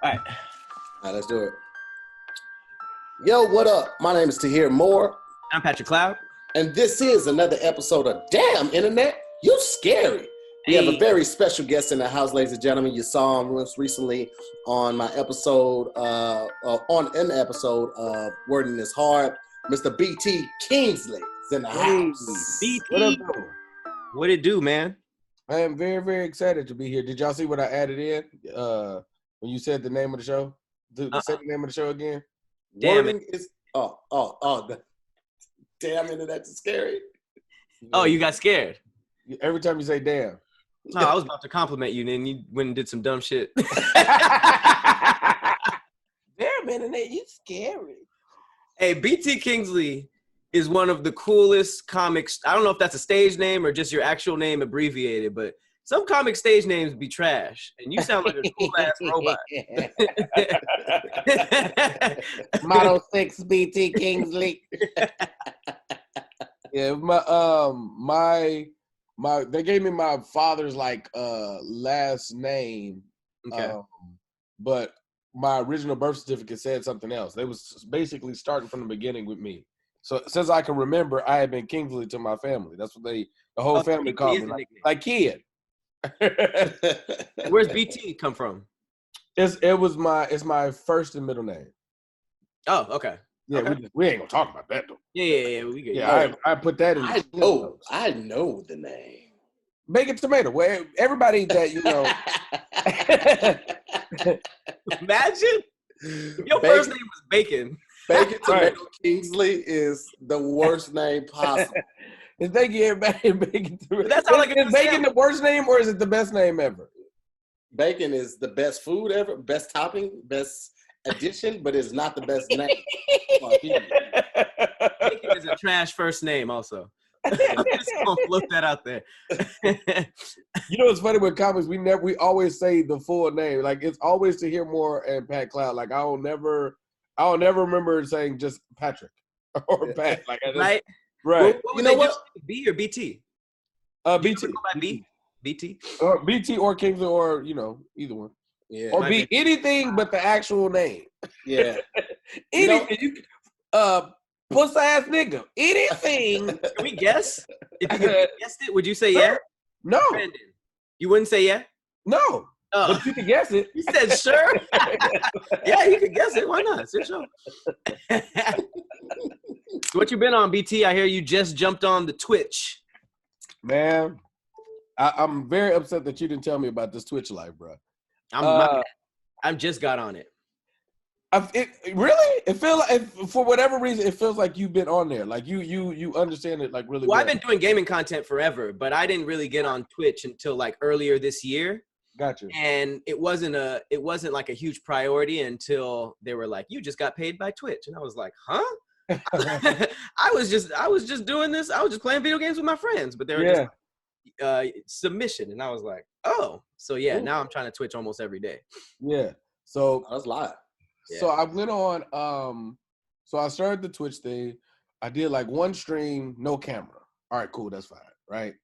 All right. All right, let's do it. Yo, what up? My name is Tahir Moore, I'm Patrick Cloud. and this is another episode of Damn Internet, You Scary. We have a very special guest in the house, ladies and gentlemen. You saw him most recently on my episode, on an episode of Wording is Hard. Mr. BT Kingsley is in the house. BT. What up, though? What it do, man? I am very, very excited to be here. Did y'all see what I added in when you said the name of the show? Say the name of the show again. Damn Wording is the Damn Internet is Scary. Oh, you got scared. Every time you say damn. No, I was about to compliment you, and then you went and did some dumb shit. Damn Internet, you scary. Hey, BT Kingsley is one of the coolest comics. I don't know if that's a stage name or just your actual name abbreviated, but some comic stage names be trash, and you sound like a cool-ass robot. Model 6 BT Kingsley. Yeah, my they gave me my father's last name. Okay. But my original birth certificate said something else. They was basically starting from the beginning with me. So since I can remember, I had been Kingsley to my family. That's what the whole family called me, like kid. Where's BT come from? It's my first and middle name. Oh, okay. Yeah, okay. we ain't gonna talk about that though. Yeah. We get. Yeah, I put that in. I know the name. Bacon tomato. Well, everybody that you know. Imagine your first name was Bacon. Bacon Tomato Kingsley is the worst name possible. Thank you, everybody. Bacon tomato. That's how Is Bacon the worst name or is it the best name ever? Bacon is the best food ever, best topping, best addition, but it's not the best name. Bacon is a trash first name, also. I'm just gonna float that out there. You know what's funny with comics? We always say the full name. Like it's always Tahir Moore and Pat Cloud. Like I'll never remember saying just Patrick or Pat. Like right. Right. What you know what? B or BT? BT. Go by B? BT? Or BT or Kingsley or either one. Yeah. Or be anything but the actual name. Yeah. Anything. Puss ass nigga. Anything. Can we guess? If you guessed it, would you say yeah? No. Brandon, you wouldn't say yeah? No. But you can guess it. You said sure? Yeah, you can guess it. Why not? It's your show. So what you been on, BT? I hear you just jumped on the Twitch. Man, I'm very upset that you didn't tell me about this Twitch live, bro. I'm just got on it. Really? It feels like, for whatever reason, it feels like you've been on there. Like you understand it like really well. I've been doing gaming content forever, but I didn't really get on Twitch until like earlier this year. Gotcha. And it wasn't like a huge priority until they were like, "You just got paid by Twitch," and I was like, "Huh?" I was just doing this. I was just playing video games with my friends, but they were just submission, and I was like, "Oh, so yeah." Ooh. Now I'm trying to Twitch almost every day. Yeah. So that's live. Yeah. So I went on. So I started the Twitch thing. I did like one stream, no camera. All right, cool, that's fine, right?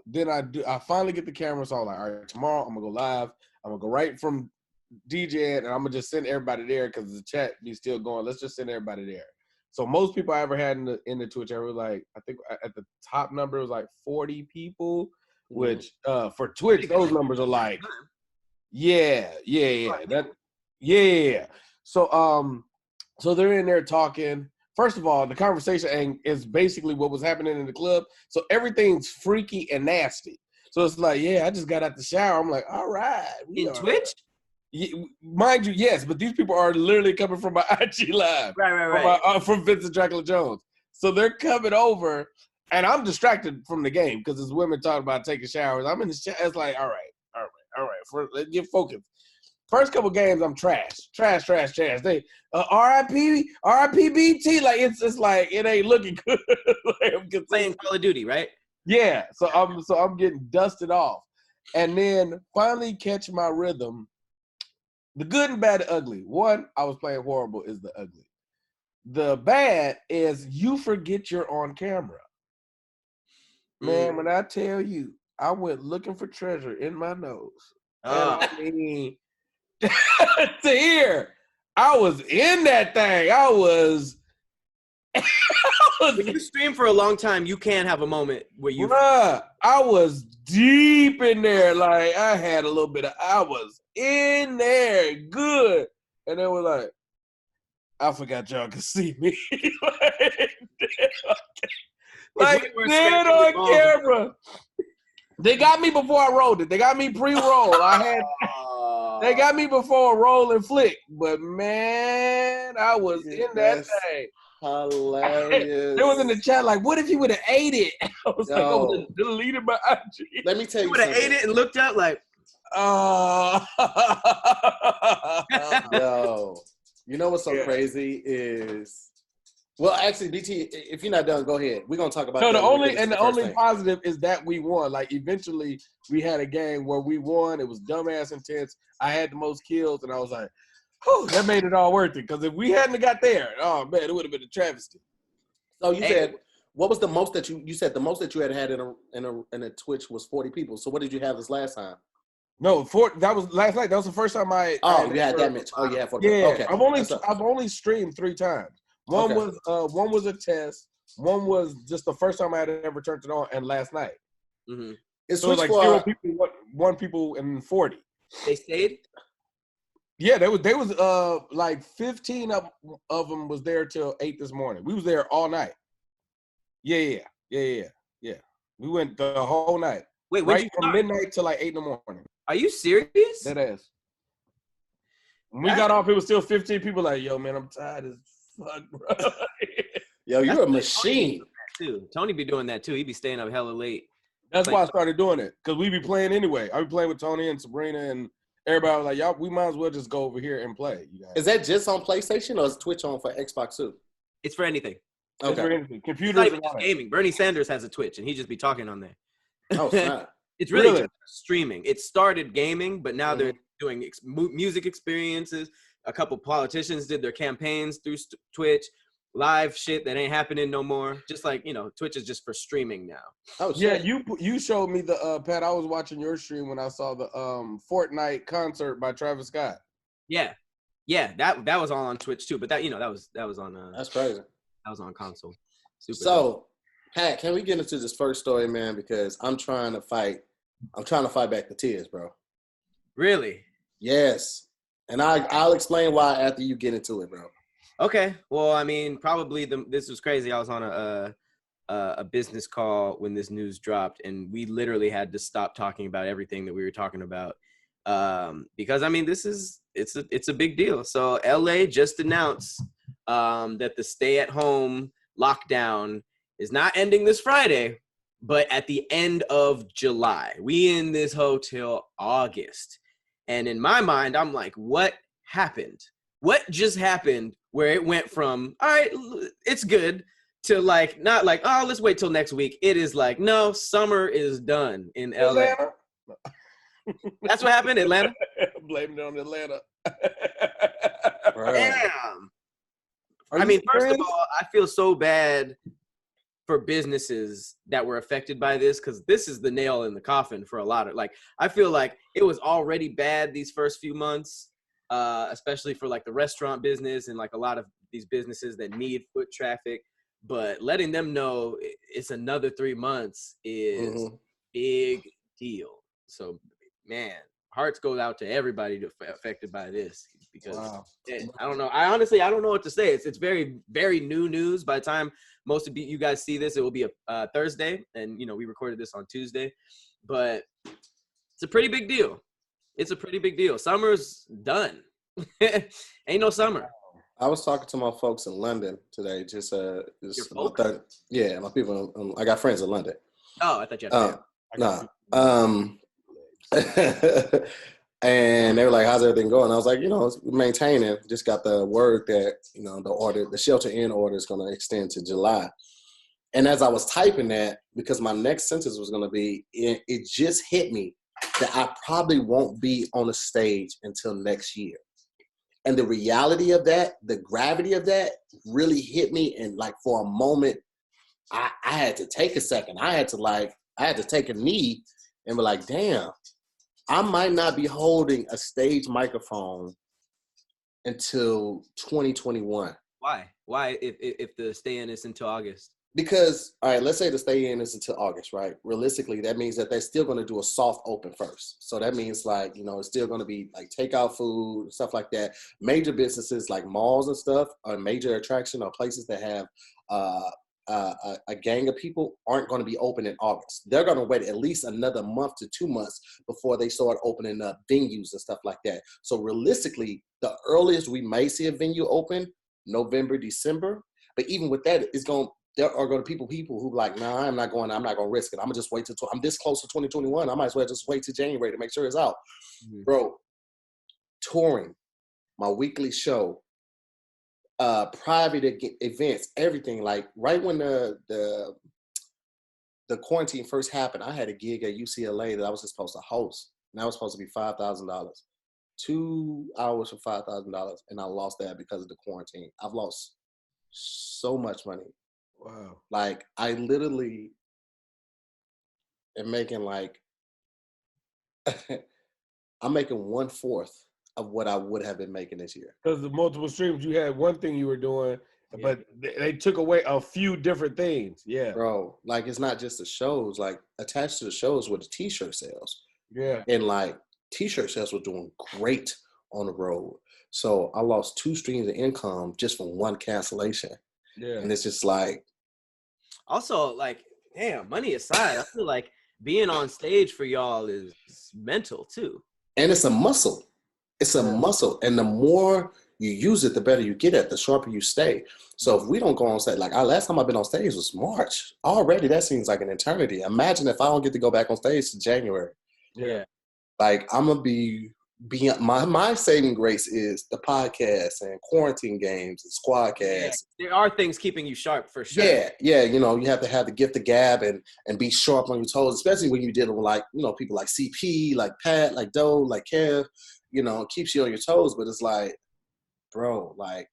Then I finally get the camera, so I'm like, all right, tomorrow I'm gonna go live. I'm gonna go right from DJing, and I'm gonna just send everybody there because the chat be still going. Let's just send everybody there. So most people I ever had in the Twitch, I was like, I think at the top number was like 40 people, which for Twitch those numbers are like, yeah. So they're in there talking. First of all, the conversation is basically what was happening in the club. So everything's freaky and nasty. So it's like, yeah, I just got out the shower. I'm like, all right. In Twitch? Mind you, yes, but these people are literally coming from my IG live. Right. From Vincent Dracula Jones. So they're coming over, and I'm distracted from the game because there's women talking about taking showers. I'm in the shower. It's like, all right. Let's get focused. First couple games, I'm trash. They RIP BT. Like it's like it ain't looking good. Like, I'm playing Call of Duty, right? Yeah. So I'm getting dusted off, and then finally catch my rhythm. The good and bad and ugly. One, I was playing horrible is the ugly. The bad is you forget you're on camera. Man, when I tell you, I went looking for treasure in my nose. I mean, Tahir, I was in that thing. When you stream for a long time, you can have a moment where you. Bruh, I was deep in there. Like, I had a little bit of, I was in there good. And they were like, I forgot y'all could see me. like dead on camera. They got me before I rolled it. They got me pre-roll. They got me before a roll and flick. But man, I was in that thing. Hilarious. They was in the chat like, what if you would have ate it? I was like, I would have deleted my IG. Let me tell you, would have ate it and looked out like, yo. You know what's so crazy is, well, actually, BT, if you're not done, go ahead. We're gonna talk about. No, the only positive is that we won. Like, eventually, we had a game where we won. It was dumbass intense. I had the most kills, and I was like, whew, that made it all worth it. Because if we hadn't got there, oh man, it would have been a travesty. So you said, what was the most that you said the most that you had in a Twitch was 40 people. So what did you have this last time? No, that was last night. That was the first time I. Oh, you had that much. Oh, you had 40. Yeah, okay. I've only streamed 3 times. One was a test. One was just the first time I had ever turned it on, and last night. Mm-hmm. So it was like 0 people, 1 people, and 40. They stayed. Yeah, they was like 15 of them was there till 8 this morning. We was there all night. Yeah. We went the whole night. Wait, right from midnight till like 8 in the morning. Are you serious? That ass. When we got off, it was still 15 people. Like, yo, man, I'm tired as fuck, bro. Yo, you're a machine. Tony be doing that too. He be staying up hella late. That's why I started doing it, because we be playing anyway. I be playing with Tony and Sabrina and everybody was like, y'all, we might as well just go over here and play. You guys. Is that just on PlayStation or is Twitch on for Xbox too? It's for anything. Okay. It's for anything. Computers. It's not even just gaming. Bernie Sanders has a Twitch and he just be talking on there. Oh, snap. It's really just streaming. It started gaming, but now they're doing music experiences. A couple politicians did their campaigns through Twitch. Live shit that ain't happening no more. Just like, Twitch is just for streaming now. Oh, shit. Yeah, you showed me the Pat. I was watching your stream when I saw the Fortnite concert by Travis Scott. Yeah, that was all on Twitch too. But that that was on. That's crazy. That was on console. Super so, Pat, can we get into this first story, man? Because I'm trying to fight back the tears, bro. Really? Yes, and I'll explain why after you get into it, bro. Okay. Well, I mean, probably this was crazy. I was on a business call when this news dropped, and we literally had to stop talking about everything that we were talking about because I mean, it's a big deal. So LA just announced that the stay-at-home lockdown is not ending this Friday, but at the end of July. We in this hotel August, and in my mind, I'm like, what happened? What just happened where it went from, all right, it's good, to like, not like, oh, let's wait till next week. It is like, no, summer is done in LA. That's what happened, Atlanta? Blaming it on Atlanta. Damn. I mean, first of all, I feel so bad for businesses that were affected by this, because this is the nail in the coffin for a lot of, like, I feel like it was already bad these first few months. Especially for like the restaurant business and like a lot of these businesses that need foot traffic, but letting them know it's another 3 months is big deal. So, man, hearts go out to everybody affected by this, because I don't know. I don't know what to say. It's very, very new news. By the time most of you guys see this, it will be a Thursday, and we recorded this on Tuesday, but it's a pretty big deal. It's a pretty big deal. Summer's done. Ain't no summer. I was talking to my folks in London today. My people. I got friends in London. Oh, I thought you had and they were like, "How's everything going?" I was like, it's maintaining. Just got the word that the shelter-in order is going to extend to July. And as I was typing that, because my next sentence was going to be, it just hit me that I probably won't be on a stage until next year. And the reality of that, the gravity of that really hit me. And like for a moment, I had to take a second. I had to take a knee and be like, damn, I might not be holding a stage microphone until 2021. Why? Why? If the stay-in is until August? Because, all right, let's say the stay-in is until August, right? Realistically, that means that they're still going to do a soft open first. So that means, like, you know, it's still going to be like takeout food, stuff like that. Major businesses like malls and stuff, or major attraction or places that have a gang of people aren't going to be open in August. They're going to wait at least another month to 2 months before they start opening up venues and stuff like that. So realistically, the earliest we may see a venue open, November, December. But even with that, there are going to be people who like, nah, I'm not going to risk it. I'm going to just wait till I'm this close to 2021. I might as well just wait till January to make sure it's out. Mm-hmm. Bro, touring, my weekly show, private events, everything. Like right when the quarantine first happened, I had a gig at UCLA that I was just supposed to host. And that was supposed to be $5,000. 2 hours for $5,000. And I lost that because of the quarantine. I've lost so much money. Wow. Like I literally am making like, I'm making 1/4 of what I would have been making this year. Because the multiple streams, you had one thing you were doing, but they took away a few different things. Yeah. Bro, like it's not just the shows, like attached to the shows were the t-shirt sales. Yeah. And like t-shirt sales were doing great on the road. So I lost 2 streams of income just from one cancellation. Yeah. And it's just like. Also, like, damn, money aside, I feel like being on stage for y'all is mental too. And it's a muscle. It's a muscle. And the more you use it, the better you get at, the sharper you stay. So if we don't go on stage, like our last time I've been on stage was March. Already that seems like an eternity. Imagine if I don't get to go back on stage to January. Yeah. Like I'm gonna be my saving grace is the podcast and quarantine games and squadcasts. Yeah, there are things keeping you sharp for sure. Yeah. You know, you have to have the gift of gab and be sharp on your toes, especially when you're dealing with like, you know, people like CP, like Pat, like Doe, like Kev. You know, it keeps you on your toes, but it's like, bro, like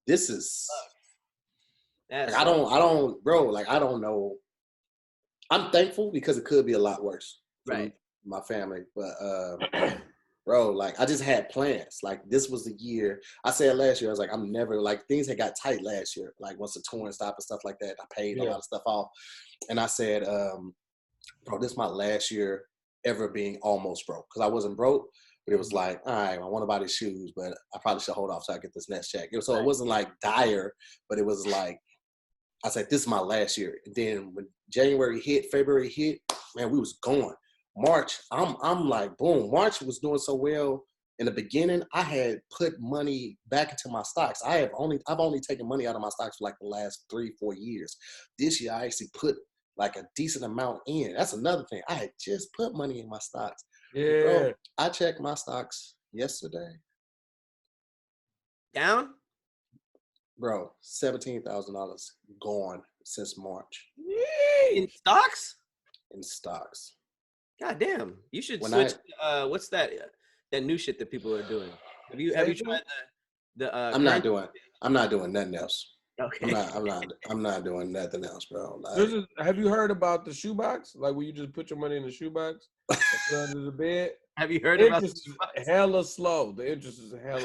this is. Like, I don't, bro. Like I don't know. I'm thankful because it could be a lot worse. Right. My family, but bro, like I just had plans. Like this was the year. I said last year, I was like, I'm never like things had got tight last year. Like once the touring stopped and stuff like that, I paid a lot of stuff off, and I said, bro, this is my last year ever being almost broke because I wasn't broke, but it was like, all right, I want to buy these shoes, but I probably should hold off till I get this next check. So it wasn't like dire, but it was like I said, this is my last year. And then when January hit, February hit, man, we was going. March, I'm like, boom. March was doing so well in the beginning. I had put money back into my stocks. I've only taken money out of my stocks for like the last 3-4 years. This year, I actually put like a decent amount in. That's another thing. I had just put money in my stocks. Yeah. Bro, I checked my stocks yesterday. Down? Bro, $17,000 gone since March. In stocks? In stocks. God damn! You should switch. What's that new shit that people are doing? Have you tried the? I'm not doing nothing else. Okay. I'm not doing nothing else, bro. Like, have you heard about the shoebox? Like where you just put your money in the shoebox under the bed? Have you heard about the shoebox? Hella slow. The interest is hella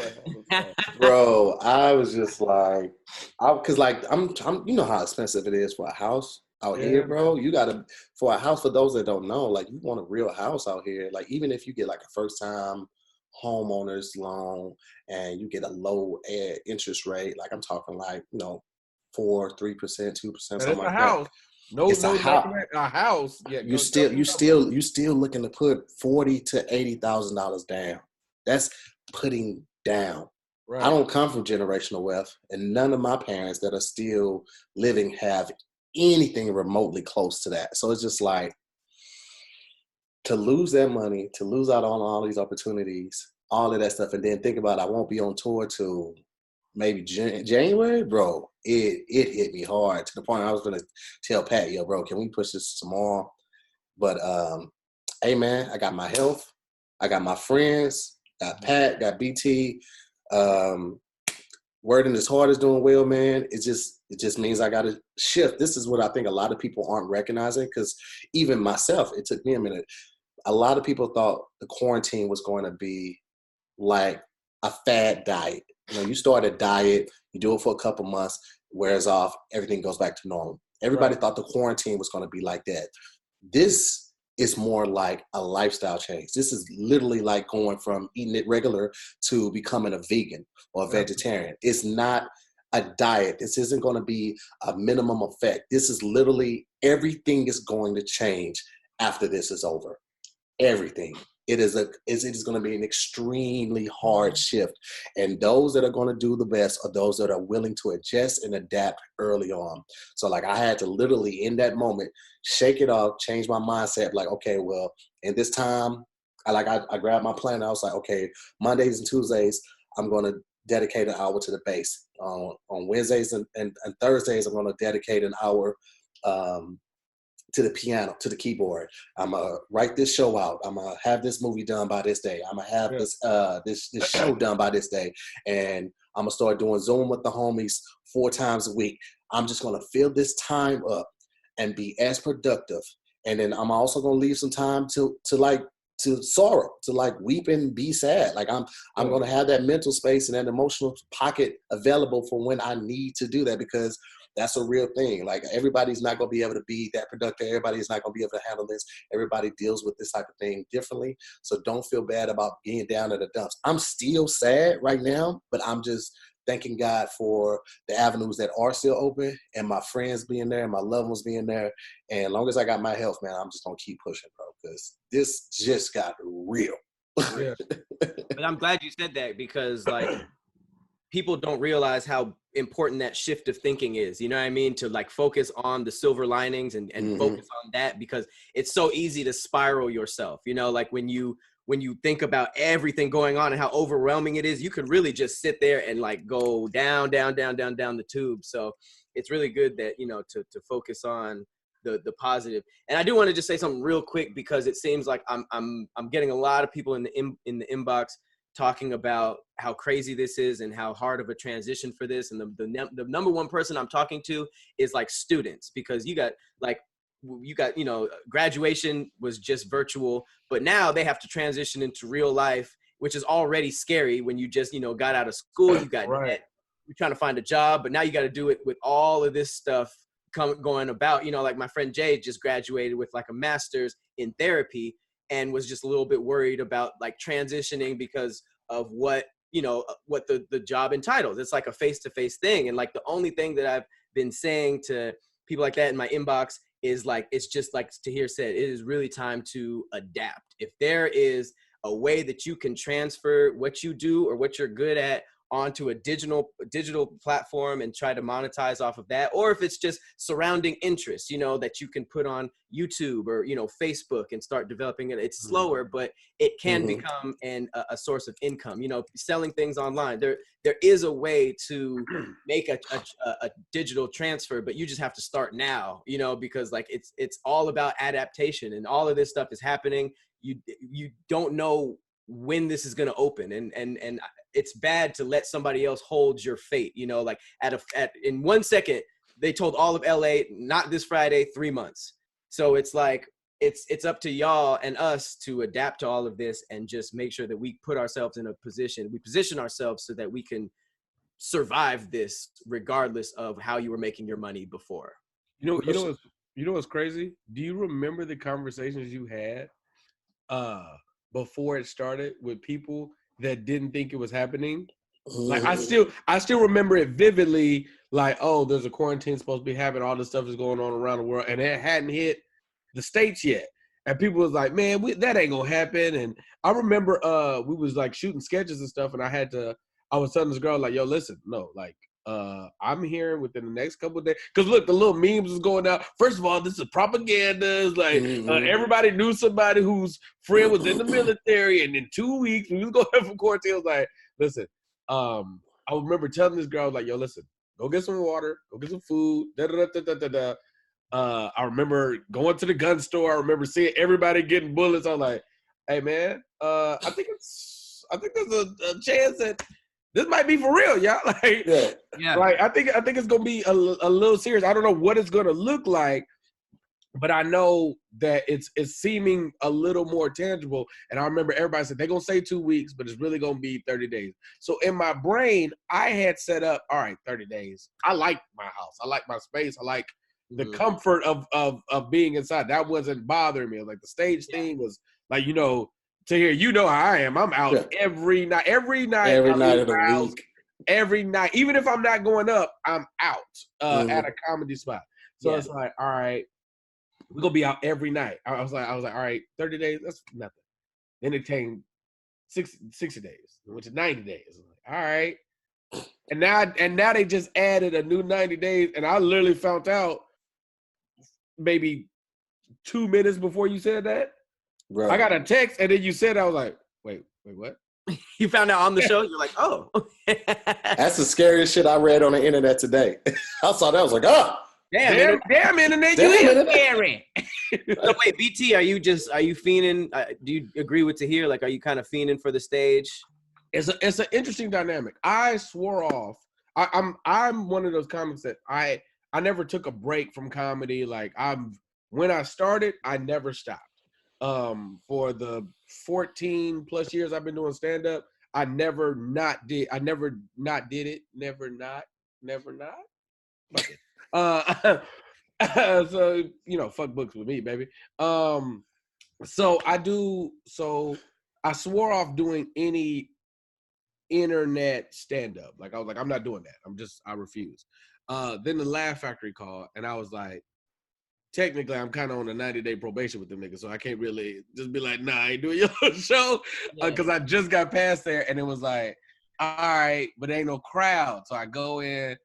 slow. Bro, I was just like, cause like I'm, you know how expensive it is for a house out here, bro. You gotta, for a house, for those that don't know, like you want a real house out here. Like even if you get like a first time homeowner's loan and you get a low interest rate, like I'm talking like, you know, 4%, 3%, 2%, something like that. It's a house. Yeah, you still looking to put $40,000 to $80,000 down. That's putting down. Right. I don't come from generational wealth, and none of my parents that are still living have anything remotely close to that. So it's just like to lose that money, to lose out on all these opportunities, all of that stuff, and then think about I won't be on tour till maybe January, bro. It hit me hard to the point I was gonna tell Pat, yo, bro, can we push this tomorrow? But hey man, I got my health, I got my friends, got Pat, got BT. Wording as hard as doing well, man. It just means I gotta shift. This is what I think a lot of people aren't recognizing, because even myself, it took me a minute. a lot of people thought the quarantine was going to be like a fad diet. You start a diet, you do it for a couple months, wears off, everything goes back to normal. Everybody thought the quarantine was going to be like that. This is more like a lifestyle change. This is literally like going from eating it regular to becoming a vegan or a vegetarian. It's not a diet. This isn't going to be a minimum effect. This is literally everything is going to change after this is over. Everything. It is going to be an extremely hard shift. And those that are going to do the best are those that are willing to adjust and adapt early on. So like I had to literally in that moment, shake it off, change my mindset. Like, okay, well, in this time, I grabbed my plan. I was like, okay, Mondays and Tuesdays, I'm going to dedicate an hour to the bass. On Wednesdays and Thursdays, I'm going to dedicate an hour to the piano, to the keyboard. I'm going to write this show out. I'm going to have this movie done by this day. I'm going to have this show done by this day. And I'm going to start doing Zoom with the homies 4 times a week. I'm just going to fill this time up and be as productive. And then I'm also going to leave some time to sorrow, to like weep and be sad. Like I'm going to have that mental space and that emotional pocket available for when I need to do that, because that's a real thing. Like everybody's not going to be able to be that productive. Everybody's not going to be able to handle this. Everybody deals with this type of thing differently. So don't feel bad about being down in the dumps. I'm still sad right now, but I'm just thanking God for the avenues that are still open and my friends being there and my loved ones being there. And as long as I got my health, man, I'm just going to keep pushing, bro, because this just got real. Yeah. But I'm glad you said that, because like people don't realize how important that shift of thinking is, you know what I mean? To like focus on the silver linings and focus on that, because it's so easy to spiral yourself, like when you think about everything going on and how overwhelming it is, you could really just sit there and like go down the tube. So it's really good that, to focus on the positive. And I do want to just say something real quick, because it seems like I'm getting a lot of people in the inbox talking about how crazy this is and how hard of a transition for this. And the number one person I'm talking to is like students, because you got, graduation was just virtual, but now they have to transition into real life, which is already scary when you just, got out of school, you got debt, you're trying to find a job, but now you got to do it with all of this stuff going about, like my friend Jay just graduated with like a master's in therapy and was just a little bit worried about like transitioning because of what the job entitles. It's like a face-to-face thing. And like the only thing that I've been saying to people like that in my inbox is like, it's just like Tahir said, it is really time to adapt. If there is a way that you can transfer what you do or what you're good at onto a digital platform and try to monetize off of that, or if it's just surrounding interests, that you can put on YouTube or, Facebook and start developing it. It's slower, but it can become a source of income, selling things online. There is a way to make a digital transfer, but you just have to start now, because like it's all about adaptation, and all of this stuff is happening. You don't know when this is going to open, and it's bad to let somebody else hold your fate, like in 1 second they told all of LA, not this Friday, 3 months. So it's like it's up to y'all and us to adapt to all of this and just make sure that we put ourselves in a position, we position ourselves so that we can survive this regardless of how you were making your money before. You know what's crazy? Do you remember the conversations you had before it started with people that didn't think it was happening? Like I still remember it vividly, like, oh, there's a quarantine supposed to be happening, all this stuff is going on around the world, and it hadn't hit the States yet. And people was like, man, that ain't gonna happen. And I remember we was like shooting sketches and stuff, and I was telling this girl, like, yo, listen, no, like, I'm hearing within the next couple of days, because look, the little memes is going out. First of all, this is propaganda. It's like everybody knew somebody whose friend was in the military, and in 2 weeks we was going to have a quarantine. I was like, listen, I remember telling this girl, like, yo, listen, go get some water, go get some food. I remember going to the gun store. I remember seeing everybody getting bullets. I was like, hey man, I think there's a chance that this might be for real, y'all. Like, like I think it's gonna be a little serious. I don't know what it's gonna look like, but I know that it's seeming a little more tangible. And I remember everybody said they're gonna say 2 weeks, but it's really gonna be 30 days. So in my brain, I had set up, all right, 30 days. I like my house. I like my space. I like the comfort of being inside. That wasn't bothering me. Like the stage thing was like, Tahir, you know how I am. I'm out every night. Every night of the house, week. every night. Even if I'm not going up, I'm out at a comedy spot. So it's like, all right, we're gonna be out every night. I was like, all right, 30 days, that's nothing. Then it came 60 days, which is 90 days. I was like, all right. And now they just added a new 90 days, and I literally found out maybe 2 minutes before you said that. Right. I got a text, and then you said, I was like, wait, what? You found out on the show? You're like, oh. That's the scariest shit I read on the internet today. I saw that, I was like, oh. Damn internet, you is scary. So wait, BT, are you fiending? Do you agree with Tahir? Like, are you kind of fiending for the stage? It's an interesting dynamic. I swore off. I'm one of those comics that I never took a break from comedy. Like when I started, I never stopped. For the 14 plus years I've been doing stand up, I never not did it. Fuck it. So fuck books with me, baby. So I swore off doing any internet stand-up. Like I was like, I'm not doing that. I refuse. Then the Laugh Factory called, and I was like, technically I'm kind of on a 90-day probation with them niggas, so I can't really just be like, nah, I ain't doing your show, because I just got past there, and it was like, all right, but ain't no crowd. So I go in,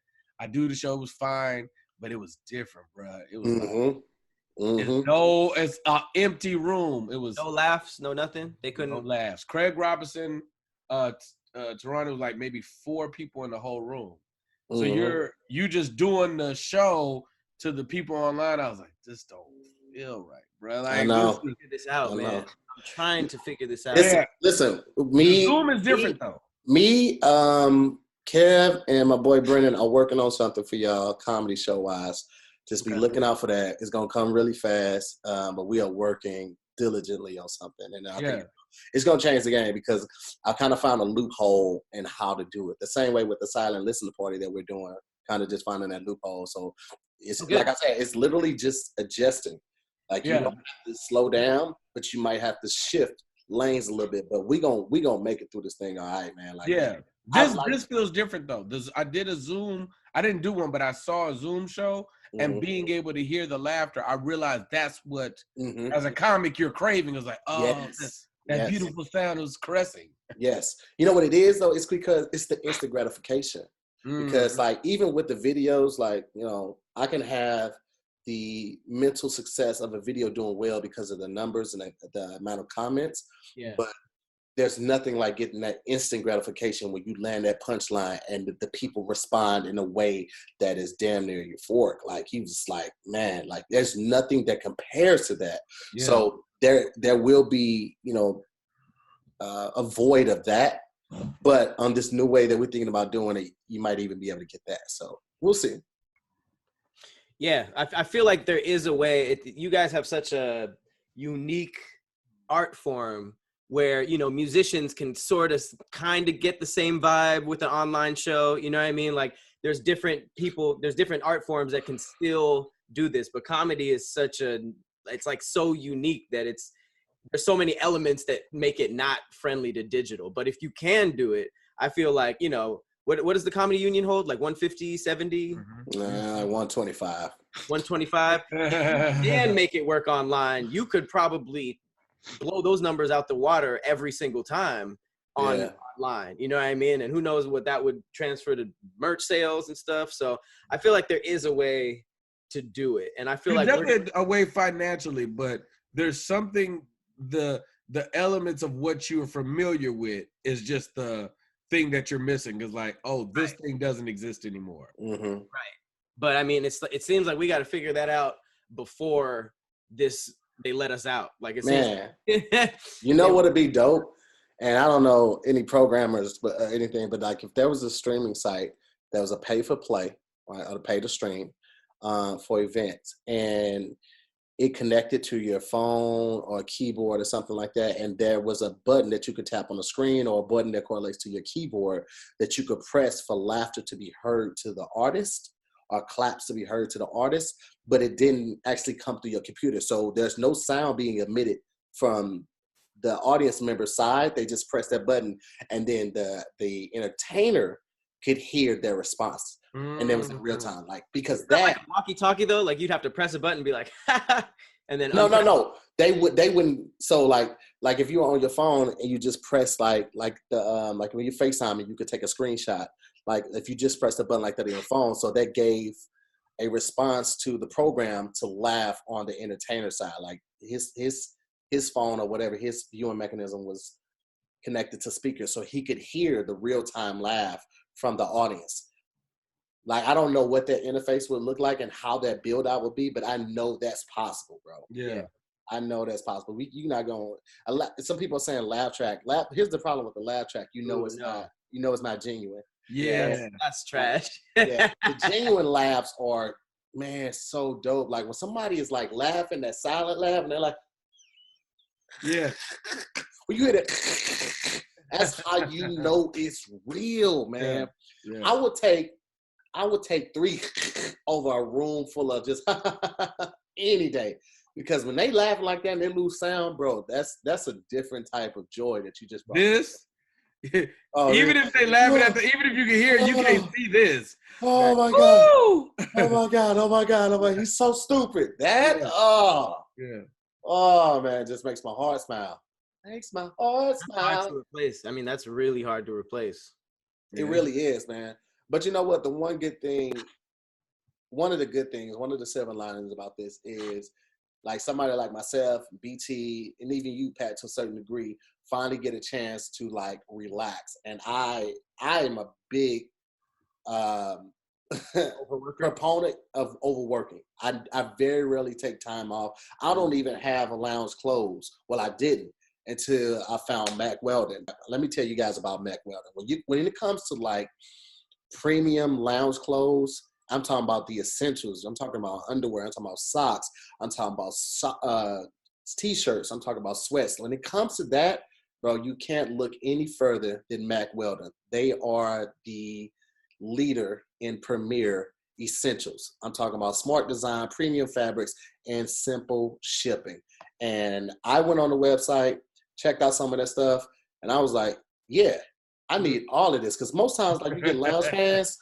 I do the show, it was fine, but it was different, bro. It was it's an empty room. It was no laughs, no nothing. They couldn't. No laughs. Craig Robinson, Toronto was like maybe 4 people in the whole room. So you just doing the show to the people online. I was like, this don't feel right, bro. Like, I know. Figure this out, man. I'm trying to figure this out. Listen, me. Zoom is different though. Me, Kev, and my boy Brennan are working on something for y'all, comedy show wise. Just be looking out for that. It's gonna come really fast, but we are working diligently on something, and I think it's gonna change the game because I kind of found a loophole in how to do it. The same way with the silent listener party that we're doing, kind of just finding that loophole. So it's like I said, it's literally just adjusting. Like you don't have to slow down, but you might have to shift lanes a little bit. But we gonna make it through this thing, all right, man. Like this feels different though. I did a Zoom. I didn't do one, but I saw a Zoom show. And being able to hear the laughter, I realized that's what, as a comic, you're craving. It's like, that beautiful sound was caressing. Yes. You know what it is, though? It's because it's the instant gratification. Because, like, even with the videos, like, I can have the mental success of a video doing well because of the numbers and the amount of comments. Yeah. But there's nothing like getting that instant gratification when you land that punchline and the people respond in a way that is damn near euphoric. Like he was like, man, like there's nothing that compares to that. Yeah. So there will be, a void of that. But on this new way that we're thinking about doing it, you might even be able to get that. So we'll see. Yeah, I feel like there is a way. You guys have such a unique art form where, musicians can sort of kind of get the same vibe with an online show. You know what I mean? Like there's different people, there's different art forms that can still do this, but comedy is it's like so unique that there's so many elements that make it not friendly to digital. But if you can do it, I feel like, what does the Comedy Union hold? Like 150, 70? 125. 125? And make it work online. You could probably blow those numbers out the water every single time online. You know what I mean? And who knows what that would transfer to merch sales and stuff. So I feel like there is a way to do it. And I feel there's definitely a way financially, but there's something, the elements of what you're familiar with is just the thing that you're missing. Is like, this thing doesn't exist anymore. Right. But I mean, it seems like we got to figure that out before they let us out. Like it seems what'd be dope? And I don't know any programmers, but anything, but like if there was a streaming site that was a pay for play, right, or a pay to stream for events, and it connected to your phone or a keyboard or something like that, and there was a button that you could tap on the screen or a button that correlates to your keyboard that you could press for laughter to be heard to the artist or claps to be heard to the artist, but it didn't actually come through your computer. So there's no sound being emitted from the audience member's side. They just press that button, and then the entertainer could hear their response. And it was in real time, like, because that like a walkie-talkie though, like you'd have to press a button and be like, and then no, they wouldn't. So like if you were on your phone and you just press like the like when you FaceTime and you could take a screenshot, like if you just press the button like that on your phone, so that gave a response to the program to laugh on the entertainer side, like his phone or whatever, his viewing mechanism was connected to speakers, so he could hear the real-time laugh from the audience. Like, I don't know what that interface would look like and how that build out would be, but I know that's possible, bro. Yeah. I know that's possible. You're not going to, some people are saying laugh track. Here's the problem with the laugh track. It's not genuine. Yeah. That's trash. Yeah. The genuine laughs are, man, so dope. Like when somebody is like laughing, that silent laugh, and they're like, yeah. When you hear that, that's how you know it's real, man. Yeah. I would take 3 over a room full of just any day, because when they laugh like that and they lose sound, bro, that's a different type of joy that you just brought. This, even if they laughing at even if you can hear it, you can't see this. Oh my god! Oh my god! Oh my god! Oh my! He's so stupid. That oh man, it just makes my heart smile. Makes my heart smile. Hard to replace. I mean, that's really hard to replace. It really is, man. But you know what? One of the good things, one of the silver linings about this is, like, somebody like myself, BT, and even you, Pat, to a certain degree, finally get a chance to like relax. And I am a big proponent of overworking. I very rarely take time off. I don't even have a lounge close. Well, I didn't until I found Mack Weldon. Let me tell you guys about Mack Weldon. When it comes to like premium lounge clothes, I'm talking about the essentials. I'm talking about underwear. I'm talking about socks. I'm talking about t-shirts. I'm talking about sweats. When it comes to that, bro, you can't look any further than Mack Weldon. They are the leader in premier essentials. I'm talking about smart design, premium fabrics, and simple shipping. And I went on the website, checked out some of that stuff, and I was like, yeah, I need all of this. Because most times, like, you get lounge pants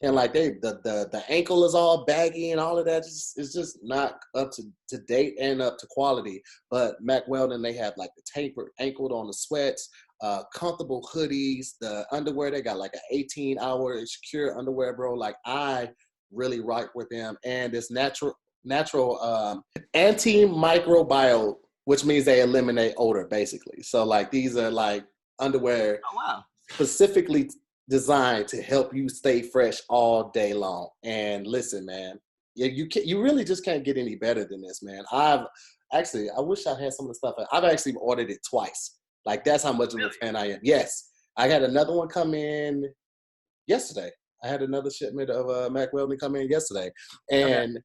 and like the ankle is all baggy and all of that. It's just not up to date and up to quality. But Mack Weldon, they have like the tapered ankled on the sweats, comfortable hoodies, the underwear. They got like an 18-hour secure underwear, bro. Like, I really rock with them. And this natural antimicrobial, which means they eliminate odor, basically. So like, these are like underwear specifically designed to help you stay fresh all day long. And listen, man, you really just can't get any better than this, man. I wish I had some of the stuff. I've actually ordered it twice. Like, that's how much of a fan I am. Yes, I had another one come in yesterday. I had another shipment of Mack Weldon come in yesterday. And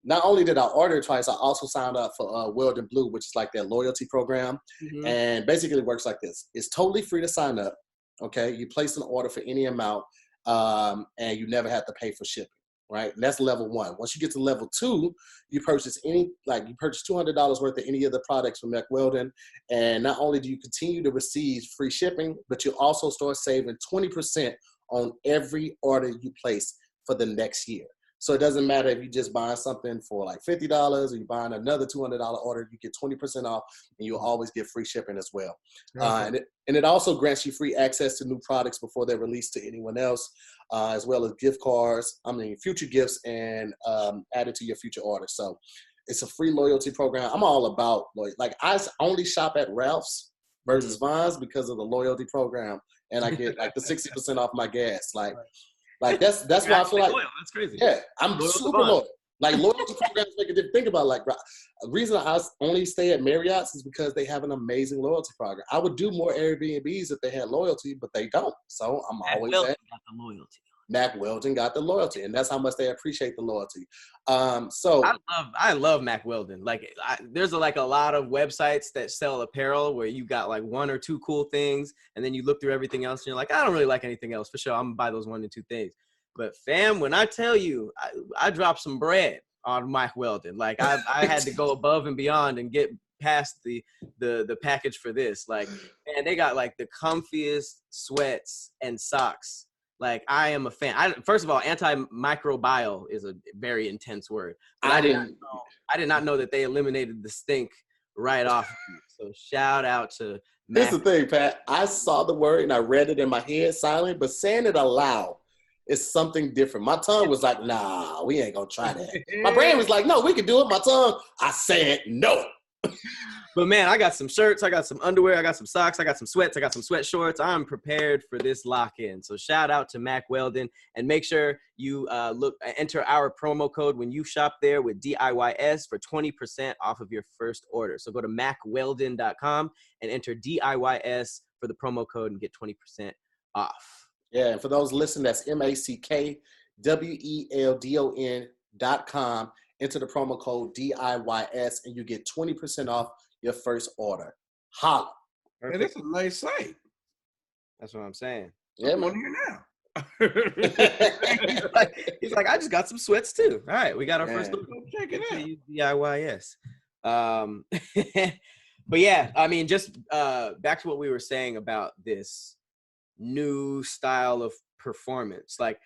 not only did I order it twice, I also signed up for Weldon Blue, which is like their loyalty program. Mm-hmm. And basically it works like this. It's totally free to sign up. Okay. You place an order for any amount, and you never have to pay for shipping. Right. And that's level 1. Once you get to level 2, you purchase $200 worth of any of the products from Mack Weldon. And not only do you continue to receive free shipping, but you also start saving 20% on every order you place for the next year. So it doesn't matter if you just buying something for like $50 or you're buying another $200 order, you get 20% off, and you'll always get free shipping as well. And it also grants you free access to new products before they're released to anyone else, as well as gift cards, future gifts, and added to your future orders. So it's a free loyalty program. I'm all about loyalty. Like, I only shop at Ralph's versus Vons because of the loyalty program, and I get like the 60% off my gas. Like that's why I feel like loyal. That's crazy. Yeah, I'm super loyal. Like, loyalty programs make a difference. Think about, like, the reason I only stay at Marriott's is because they have an amazing loyalty program. I would do more Airbnbs if they had loyalty, but they don't. So I'm always got the loyalty. Mack Weldon got the loyalty, and that's how much they appreciate the loyalty. So I love Mack Weldon. Like, there's a lot of websites that sell apparel where you got like one or two cool things, and then you look through everything else, and you're like, I don't really like anything else. For sure, I'm gonna buy those one or two things. But fam, when I tell you, I dropped some bread on Mack Weldon. Like, I had to go above and beyond and get past the package for this. Like, man, they got like the comfiest sweats and socks. Like, I am a fan. First of all, antimicrobial is a very intense word. But I did not know that they eliminated the stink right off. So shout out to Mack. Here's the thing, Pat. I saw the word and I read it in my head silent, but saying it aloud is something different. My tongue was like, nah, we ain't gonna try that. My brain was like, no, we can do it. My tongue, I said no. But man, I got some shirts, I got some underwear, I got some socks, I got some sweats, I got some sweat shorts. I'm prepared for this lock-in. So shout out to Mack Weldon, and make sure you enter our promo code when you shop there with DIYS for 20% off of your first order. So go to MackWeldon.com and enter DIYS for the promo code and get 20% off. Yeah, and for those listening, that's MackWeldon.com. Enter the promo code DIYS and you get 20% off your first order. Holla. And it's a nice site. That's what I'm saying. Yeah, I'm man. on here now. he's like, I just got some sweats too. All right, we got our first order. Check it out. DIYS. But yeah, I mean, just back to what we were saying about this new style of performance. Like,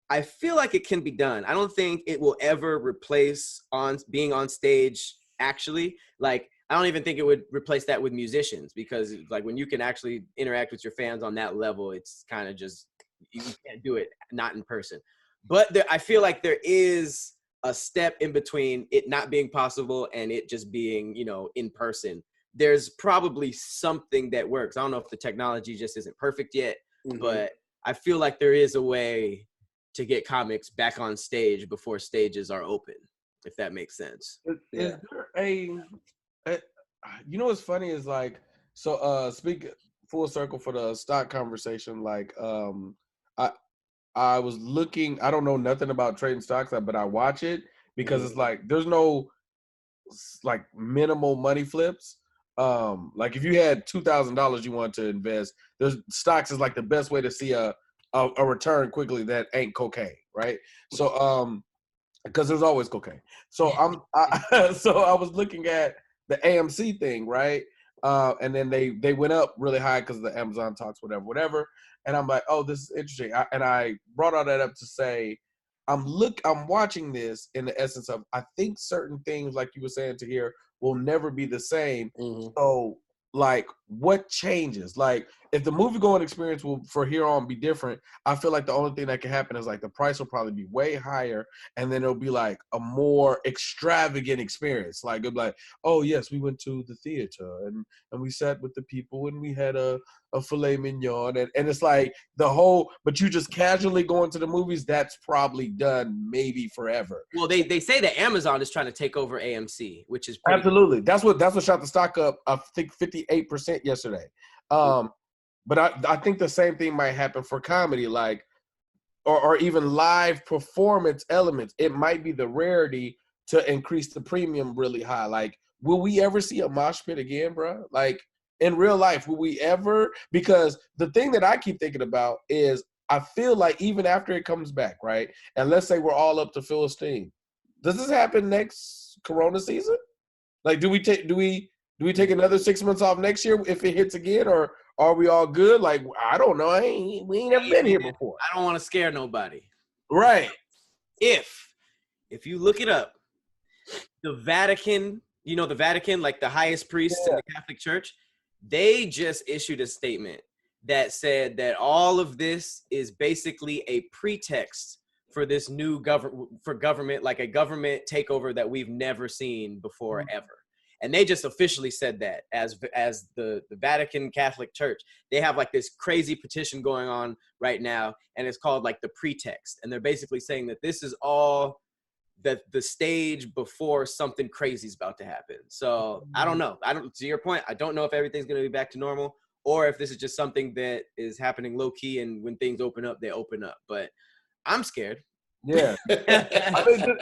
I feel like it can be done. I don't think it will ever replace being on stage actually. Like, I don't even think it would replace that with musicians, because like when you can actually interact with your fans on that level, it's kind of just, you can't do it not in person. But I feel like there is a step in between it not being possible and it just being, in person. There's probably something that works. I don't know if the technology just isn't perfect yet, but I feel like there is a way to get comics back on stage before stages are open, if that makes sense. Is there what's funny is like, so speak full circle for the stock conversation. Like, I was looking, I don't know nothing about trading stocks, but I watch it because it's like, there's no like minimal money flips. Like if you had $2,000 you want to invest, there's stocks is like the best way to see a return quickly that ain't cocaine, right? So because there's always cocaine. So so I was looking at the AMC thing, right? And then they went up really high because of the Amazon talks, whatever. And I'm like, oh, this is interesting. And I brought all that up to say, I'm watching this in the essence of, I think certain things, like you were saying, Tahir, will never be the same. So like, what changes? Like, if the movie going experience will for here on be different, I feel like the only thing that can happen is like the price will probably be way higher, and then it'll be like a more extravagant experience. Like it'll be like, oh yes, we went to the theater and we sat with the people and we had a filet mignon, and it's like the whole, but you just casually going to the movies, that's probably done maybe forever. Well, they say that Amazon is trying to take over AMC, which is absolutely that's what shot the stock up, I think 58% yesterday. But I think the same thing might happen for comedy, like, or even live performance elements. It might be the rarity to increase the premium really high. Like, will we ever see a mosh pit again, bro? Like, in real life, will we ever? Because the thing that I keep thinking about is, I feel like even after it comes back, right? And let's say we're all up to full steam. Does this happen next Corona season? Like, do we take another 6 months off next year if it hits again, or are we all good? Like, I don't know. We ain't never been here before. I don't want to scare nobody. Right. If you look it up, the Vatican, the Vatican, like the highest priests in the Catholic Church, they just issued a statement that said that all of this is basically a pretext for this new government, like a government takeover that we've never seen before ever. And they just officially said that as the Vatican Catholic Church. They have like this crazy petition going on right now, and it's called like the pretext. And they're basically saying that this is all the stage before something crazy is about to happen. So I don't know. To your point, I don't know if everything's going to be back to normal, or if this is just something that is happening low key, and when things open up, they open up. But I'm scared. Yeah. I mean,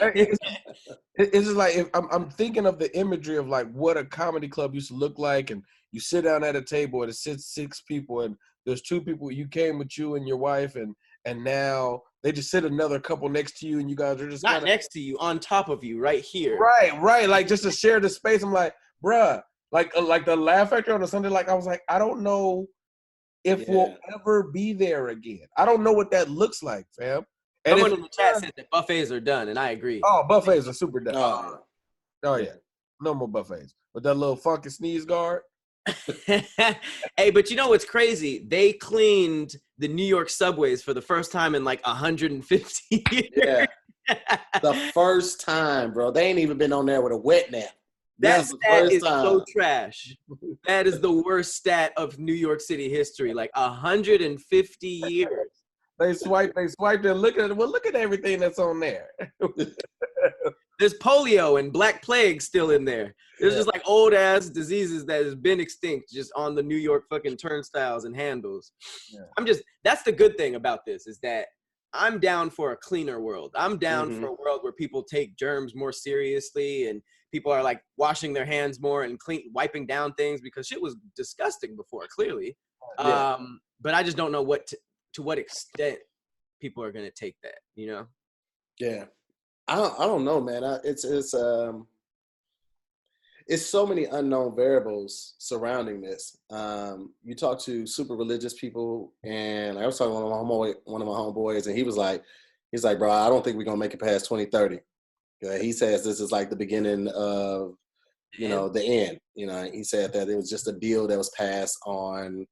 it's just like if I'm thinking of the imagery of like what a comedy club used to look like, and you sit down at a table and it sits 6 people, and there's 2 people. You came with you and your wife, and now they just sit another couple next to you, and you guys are just Not kinda, next to you, on top of you, right here. right, like just to share the space. I'm like, bruh, like the Laugh Factory on a Sunday. Like I was like, I don't know if we'll ever be there again. I don't know what that looks like, fam. And Someone in the chat said that buffets are done, and I agree. oh, buffets are super done. Oh, Yeah. No more buffets. But that little funky sneeze guard. Hey, but you know what's crazy? They cleaned the New York subways for the first time in like 150 years. Yeah. The first time, bro. They ain't even been on there with a wet nap. That stat is so trash. That is the worst stat of New York City history. Like 150 years. They swiped and look at it. Well, look at everything that's on there. There's polio and Black Plague still in there. There's just like old ass diseases that has been extinct just on the New York fucking turnstiles and handles. Yeah. That's the good thing about this is that I'm down for a cleaner world. I'm down for a world where people take germs more seriously and people are like washing their hands more and wiping down things because shit was disgusting before, clearly. Yeah. But I just don't know to what extent people are going to take that, you know? Yeah. I don't know, man. It's so many unknown variables surrounding this. You talk to super religious people, and I was talking to one of my homeboys, and he's like, bro, I don't think we're gonna make it past 2030. He says this is like the beginning of, the end. He said that it was just a deal that was passed on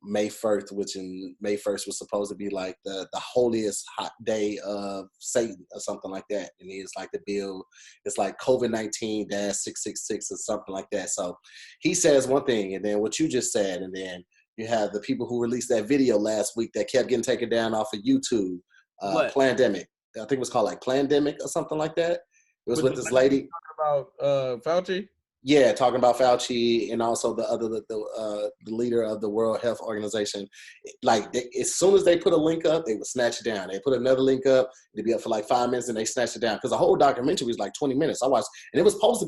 May 1st, which in May 1st was supposed to be like the holiest hot day of Satan or something like that. And it's like the bill, it's like COVID-19-666 or something like that. So he says one thing, and then what you just said, and then you have the people who released that video last week that kept getting taken down off of YouTube. Plandemic. I think it was called like Plandemic or something like that. It was with this lady talking about Fauci. Yeah, talking about Fauci and also the leader of the World Health Organization. Like as soon as they put a link up, they would snatch it down. They put another link up, it'd be up for like 5 minutes, and they snatch it down because the whole documentary was like 20 minutes. I watched, and it was only supposed to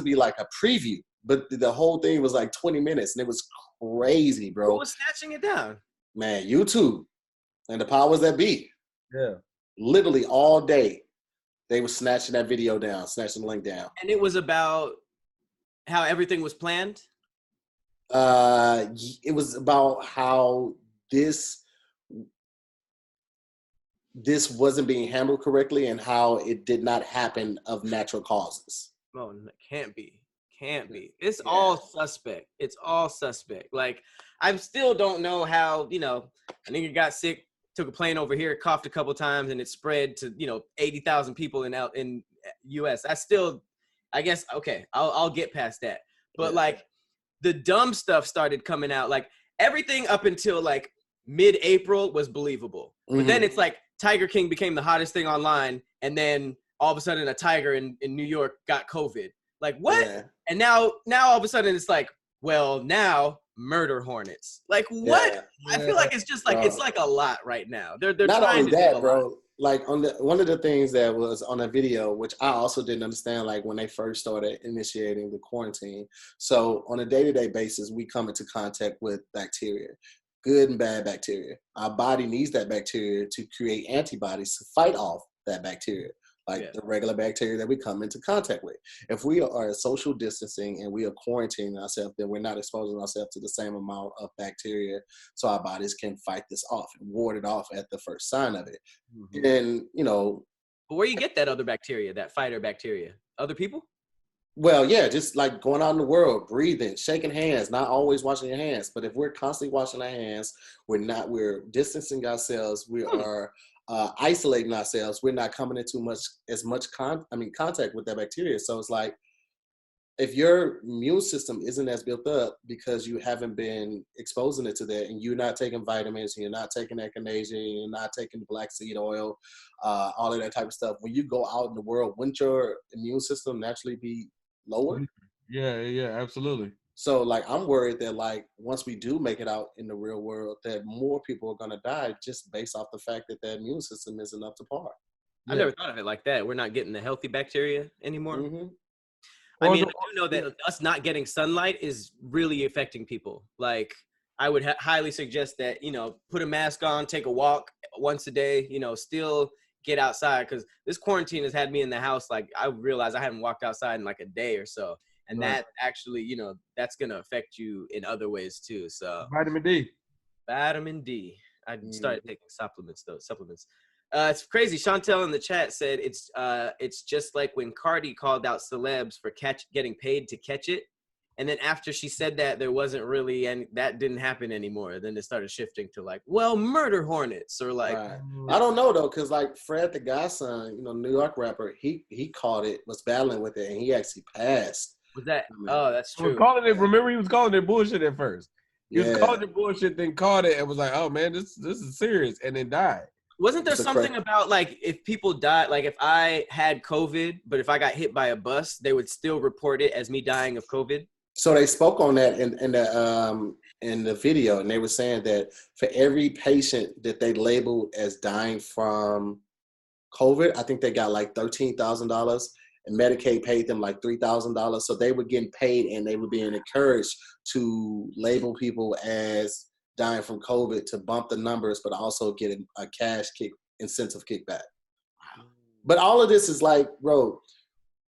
be like a preview, but the whole thing was like 20 minutes, and it was crazy, bro. Who was snatching it down? Man, YouTube and the powers that be. Yeah, literally all day. They were snatching that video down, snatching the link down. And it was about how everything was planned? It was about how this wasn't being handled correctly and how it did not happen of natural causes. Oh, it can't be. It's all suspect. It's all suspect. Like, I still don't know how, a nigga got sick, took a plane over here, coughed a couple times, and it spread to 80,000 people in U.S. I guess okay, I'll get past that. But like the dumb stuff started coming out. Like everything up until like mid-April was believable, but then it's like Tiger King became the hottest thing online, and then all of a sudden a tiger in New York got COVID. Like what? Yeah. And now all of a sudden it's like, well, now murder hornets. Like what? Yeah. I feel like it's just like it's like a lot right now. They're not trying only to that, do bro. lot. Like one of the things that was on a video, which I also didn't understand, like when they first started initiating the quarantine. So on a day-to-day basis, we come into contact with bacteria, good and bad bacteria. Our body needs that bacteria to create antibodies to fight off that bacteria. Like the regular bacteria that we come into contact with. If we are social distancing and we are quarantining ourselves, then we're not exposing ourselves to the same amount of bacteria so our bodies can fight this off and ward it off at the first sign of it. And, But where you get that other bacteria, that fighter bacteria? Other people? Well, yeah, just like going out in the world, breathing, shaking hands, not always washing your hands. But if we're constantly washing our hands, we're distancing ourselves, we are isolating ourselves, we're not coming into as much contact with that bacteria. So it's like, if your immune system isn't as built up because you haven't been exposing it to that, and you're not taking vitamins, and you're not taking echinacea, and you're not taking black seed oil, all of that type of stuff, when you go out in the world, wouldn't your immune system naturally be lower? Yeah, absolutely. So like I'm worried that like once we do make it out in the real world, that more people are gonna die just based off the fact that their immune system isn't up to par. I never thought of it like that. We're not getting the healthy bacteria anymore. Mm-hmm. I mean, I do know that us not getting sunlight is really affecting people. Like, I would highly suggest that, put a mask on, take a walk once a day, still get outside, because this quarantine has had me in the house. Like, I realized I haven't walked outside in like a day or so. And that actually, that's going to affect you in other ways too. So Vitamin D. I started taking supplements. It's crazy. Chantel in the chat said it's just like when Cardi called out celebs for getting paid to catch it. And then after she said that, there wasn't really, and that didn't happen anymore. Then it started shifting to like, well, murder hornets or like. Right. I don't know though, because like Fred the Godson, New York rapper, he caught it, was battling with it, and he actually passed. Was that? Oh, that's true. Remember, he was calling it bullshit at first. He was calling it bullshit, then caught it and was like, oh man, this is serious, and then died. Wasn't there something about like if people died, like if I had COVID, but if I got hit by a bus, they would still report it as me dying of COVID? So they spoke on that in the video, and they were saying that for every patient that they labeled as dying from COVID, I think they got like $13,000, and Medicaid paid them like $3,000. So they were getting paid, and they were being encouraged to label people as dying from COVID to bump the numbers, but also get a cash incentive kickback. Wow. But all of this is like, bro,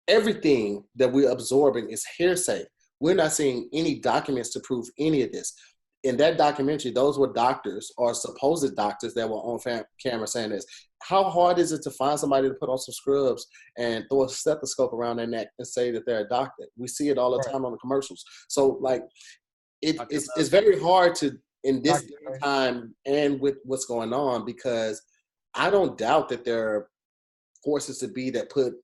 everything that we're absorbing is hearsay. We're not seeing any documents to prove any of this. In that documentary, those were doctors or supposed doctors that were on camera saying this. How hard is it to find somebody to put on some scrubs and throw a stethoscope around their neck and say that they're a doctor? We see it all the time on the commercials. So like, it's very hard to, in this time and with what's going on, because I don't doubt that there are forces to be that put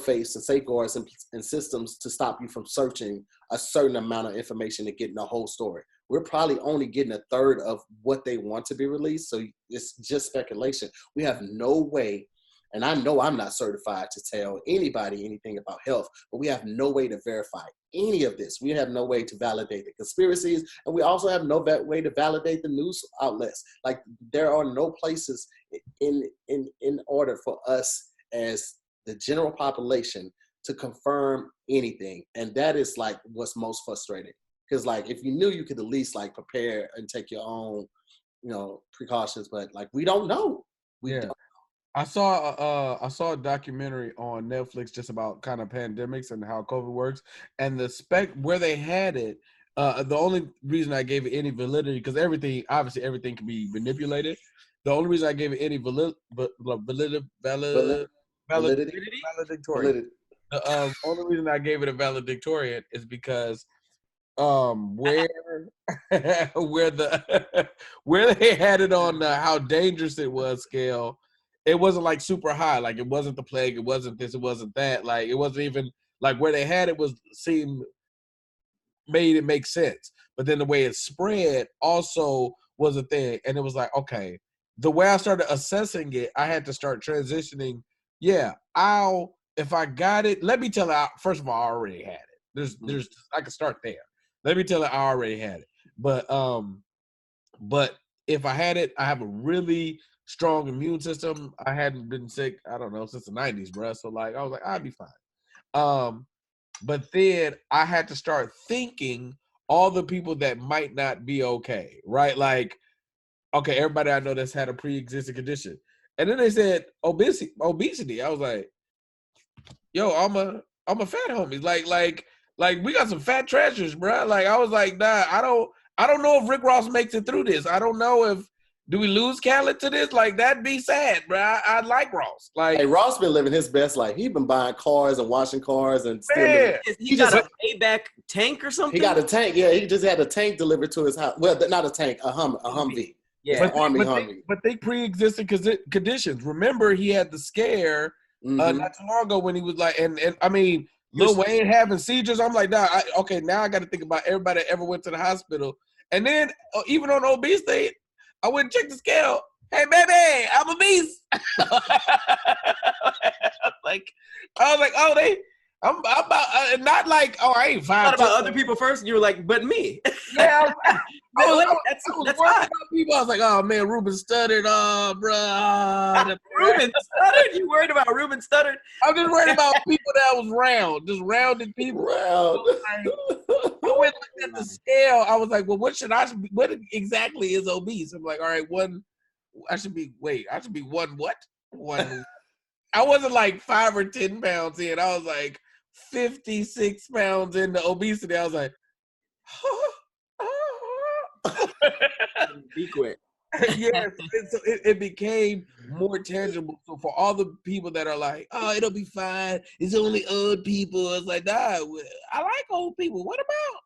face and safeguards and systems to stop you from searching a certain amount of information and getting the whole story. We're probably only getting a third of what they want to be released, so it's just speculation. We have no way, and I know I'm not certified to tell anybody anything about health, but we have no way to verify any of this. We have no way to validate the conspiracies, and we also have no way to validate the news outlets. Like, there are no places in order for us as the general population to confirm anything. And that is like what's most frustrating. Because like, if you knew, you could at least like prepare and take your own, precautions, but like, we don't know. We don't know. I saw a documentary on Netflix just about kind of pandemics and how COVID works, and the where they had it. The only reason I gave it any validity, because everything can be manipulated. The only reason I gave it any valedictorian. The only reason I gave it a valedictorian is because where they had it on the how dangerous it was scale, it wasn't like super high. Like, it wasn't the plague, it wasn't this, it wasn't that. Like, it wasn't even like where they had it made it make sense. But then the way it spread also was a thing. And it was like, okay, the way I started assessing it, I had to start transitioning. Yeah, if I got it, let me tell her, first of all, I already had it. There's I can start there. Let me tell her I already had it. But if I had it, I have a really strong immune system. I hadn't been sick, I don't know, since the 90s, bro. So like, I was like, I'd be fine. But then I had to start thinking all the people that might not be okay, right? Like, okay, everybody I know that's had a pre-existing condition. And then they said obesity. I was like, yo, I'm a fat homie. Like we got some fat treasures, bro. Like, I was like, nah, I don't know if Rick Ross makes it through this. I don't know if, do we lose Khaled to this? Like, that'd be sad, bro. I like Ross. Like, hey, Ross been living his best life. He been buying cars and washing cars and still living. He got a Maybach tank or something? He got a tank. Yeah, he just had a tank delivered to his house. Well, not a tank, a Humvee. Yeah, Humvee. But they pre-existing conditions. Remember, he had the scare not too long ago when he was like, and I mean, Lil Wayne having seizures. I'm like, nah, now I got to think about everybody that ever went to the hospital. And then even on obesity, I went and checked the scale. Hey, baby, I'm obese. I was like, oh, I'm about not like I ain't 5'2". Thought about other people first. You were like, but me. Yeah, I was that's worried fine. about people. I was like, oh man, Ruben stuttered. Oh, bruh. Ruben stuttered. You worried about Ruben stuttered? I'm just worried about people that was round, just rounded people. Round. I went looked at the scale. I was like, well, what exactly is obese? I'm like, all right, I should be one what? One. I wasn't like 5 or 10 pounds in. I was like 56 pounds into obesity. I was like, Be quick. yes. So it became more tangible. So for all the people that are like, oh, it'll be fine. It's only old people. It's like, nah, I like old people. What about?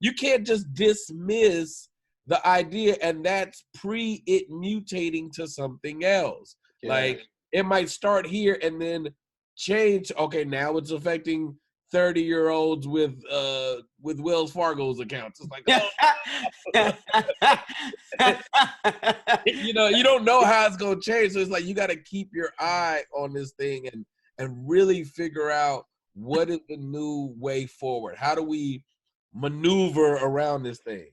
You can't just dismiss the idea, and that's it mutating to something else. Yeah. Like it might start here and then change. Okay, now it's affecting 30-year-olds with Wells Fargo's accounts. It's like, you don't know how it's gonna change. So it's like you got to keep your eye on this thing and really figure out what is the new way forward. How do we maneuver around this thing?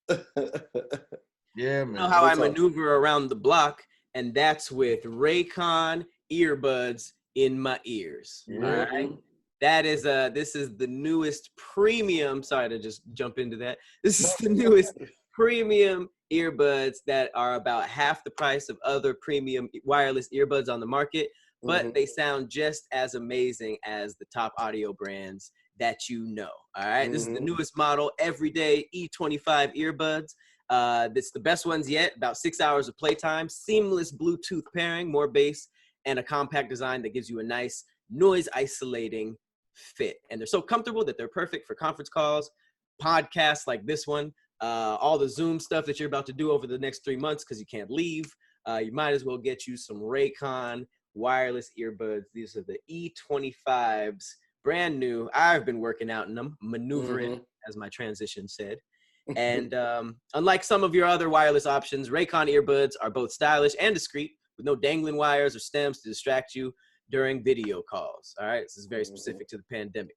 Yeah, man. You know how I maneuver around the block, and that's with Raycon earbuds in my ears. Mm-hmm. All right. This is the newest premium. Sorry to just jump into that. This is the newest premium earbuds that are about half the price of other premium wireless earbuds on the market, but they sound just as amazing as the top audio brands that you know. All right. This is the newest model, everyday E25 earbuds. It's the best ones yet. About 6 hours of playtime, seamless Bluetooth pairing, more bass, and a compact design that gives you a nice noise isolating fit. And they're so comfortable that they're perfect for conference calls, podcasts like this one, all the Zoom stuff that you're about to do over the next 3 months because you can't leave. You might as well get you some Raycon wireless earbuds. These are the E25s, brand new. I've been working out in them, maneuvering, as my transition said. And unlike some of your other wireless options, Raycon earbuds are both stylish and discreet with no dangling wires or stems to distract you during video calls. All right, this is very specific to the pandemic.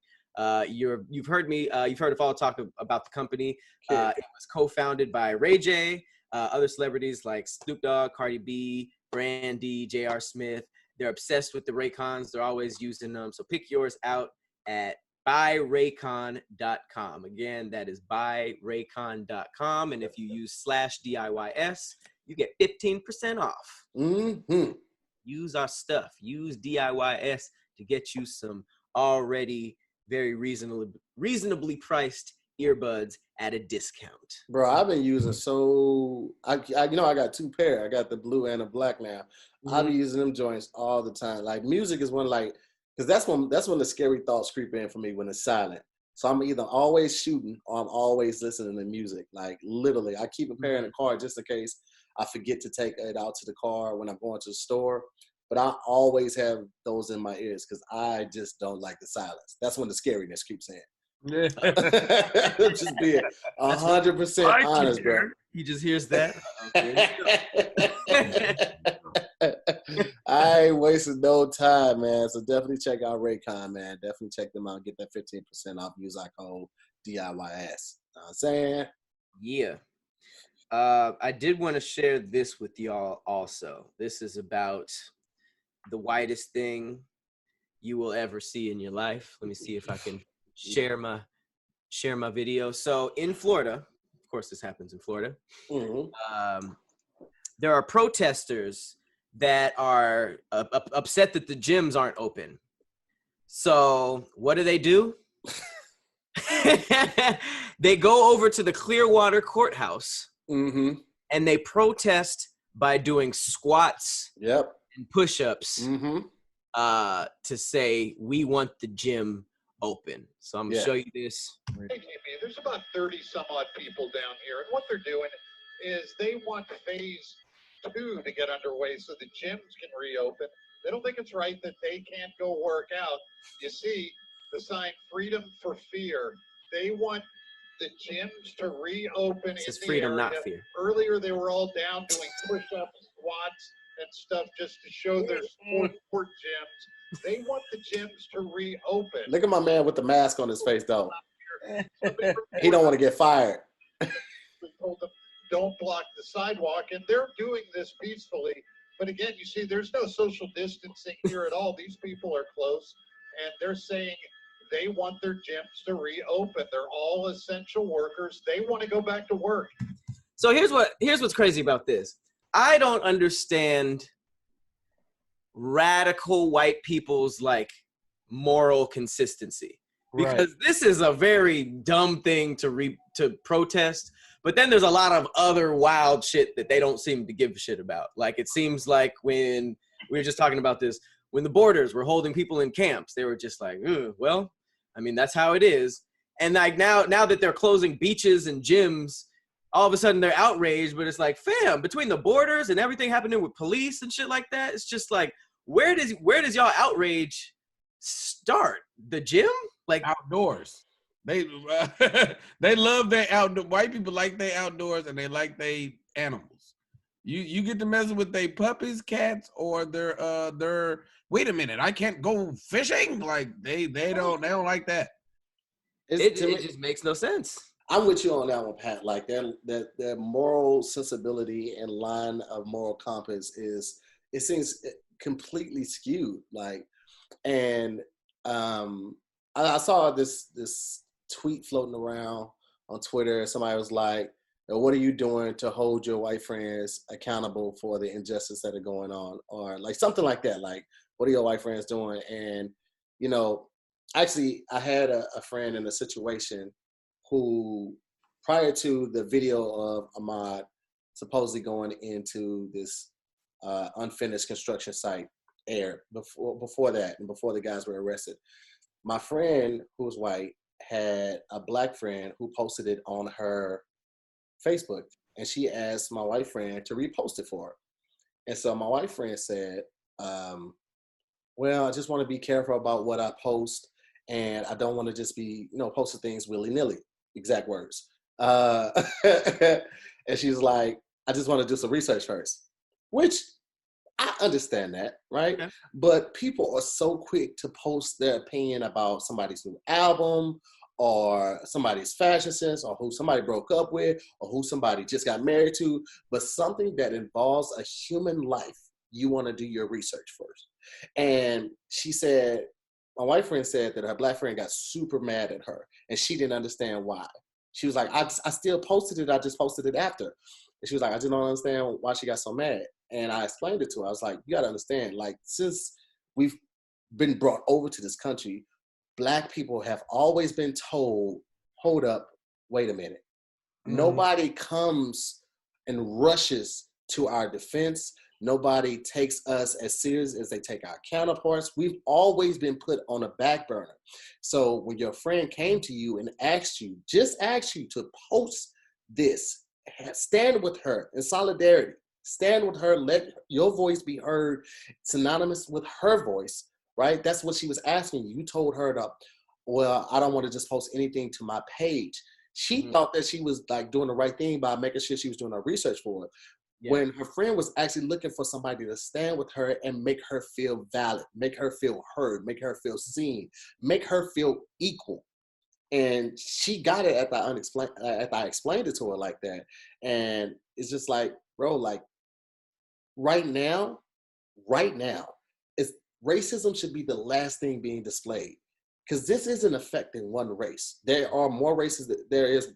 You've heard Follow talk about the company. It was co-founded by Ray J, other celebrities like Snoop Dogg, Cardi B, Brandy, J.R. Smith. They're obsessed with the Raycons. They're always using them. So pick yours out at buyraycon.com. Again, that is buyraycon.com. And if you use /DIYS, you get 15% off. Use our stuff. Use DIYS to get you some already very reasonably priced earbuds at a discount. Bro, I've been using I got 2 pair. I got the blue and the black now. I've been using them joints all the time. Like music is one, like, because that's when the scary thoughts creep in for me when it's silent. So I'm either always shooting or I'm always listening to music. Like literally, I keep a pair in the car just in case I forget to take it out to the car when I'm going to the store. But I always have those in my ears because I just don't like the silence. That's when the scariness creeps in. Just being 100% honest, bro. He just hears that. I ain't wasting no time, man. So definitely check out Raycon, man. Definitely check them out. Get that 15% off. Use our code DIYS. You know what I'm saying? Yeah. I did want to share this with y'all also. This is about the whitest thing you will ever see in your life. Let me see if I can share my video. So in Florida, of course this happens in Florida, there are protesters that are upset that the gyms aren't open. So what do? They go over to the Clearwater courthouse and they protest by doing squats and push-ups to say, we want the gym open. So I'm going to show you this. Hey, JP, there's about 30 some odd people down here, and what they're doing is they want phase 2 to get underway so the gyms can reopen. They don't think it's right that they can't go work out. You see the sign "Freedom for Fear." They want the gyms to reopen. It says freedom, not fear. Earlier, they were all down doing push-ups, squats, and stuff just to show their sport gyms They want the gyms to reopen. Look at my man with the mask on his face, though. Somebody He don't want to get fired. We told them, don't block the sidewalk, and they're doing this peacefully. But again, you see, there's no social distancing here at all. These people are close, and they're saying they want their gyms to reopen. They're all essential workers. They want to go back to work. So here's what's crazy about this. I don't understand radical white people's like moral consistency, because this is a very dumb thing to protest. But then there's a lot of other wild shit that they don't seem to give a shit about. Like, it seems like when we were just talking about this, when the borders were holding people in camps, they were just like, well, I mean, that's how it is. And like now that they're closing beaches and gyms, all of a sudden they're outraged. But it's like, fam, between the borders and everything happening with police and shit like that, it's just like, where does y'all outrage start? The gym? Like outdoors. They love their outdoor. White people like their outdoors, and they like their animals. You get to messing with their puppies, cats, or their. Wait a minute, I can't go fishing. Like they don't like that. It just makes no sense. I'm with you on that one, Pat. Like their moral sensibility and line of moral compass it seems completely skewed. Like, and I saw this tweet floating around on Twitter. Somebody was like, what are you doing to hold your white friends accountable for the injustice that are going on? Or like something like that. Like, what are your white friends doing? And, you know, actually I had a friend in a situation who, prior to the video of Ahmad supposedly going into this unfinished construction site aired, before that and before the guys were arrested, my friend who was white had a black friend who posted it on her Facebook, and she asked my white friend to repost it for her. And so my white friend said, well, I just want to be careful about what I post, and I don't want to just be, posting things willy-nilly, exact words. And she's like, I just want to do some research first, which I understand that, right? Yeah. But people are so quick to post their opinion about somebody's new album or somebody's fashion sense or who somebody broke up with or who somebody just got married to. But something that involves a human life, you want to do your research first. And she said, my white friend said that her black friend got super mad at her and she didn't understand why. She was like, I still posted it. I just posted it after. And she was like, I just don't understand why she got so mad. And I explained it to her. I was like, you got to understand, like, since we've been brought over to this country, Black people have always been told, hold up, wait a minute. Nobody comes and rushes to our defense. Nobody takes us as serious as they take our counterparts. We've always been put on a back burner. So when your friend came to you and just asked you to post this, stand with her in solidarity. Stand with her, let your voice be heard, synonymous with her voice, right? That's what she was asking you. You told her well, I don't want to just post anything to my page. She thought that she was like doing the right thing by making sure she was doing her research for it. Yeah. When her friend was actually looking for somebody to stand with her and make her feel valid, make her feel heard, make her feel seen, make her feel equal. And she got it after I explained it to her like that. And it's just like, bro, like, right now, racism should be the last thing being displayed, because this isn't affecting one race. There are more races that there is,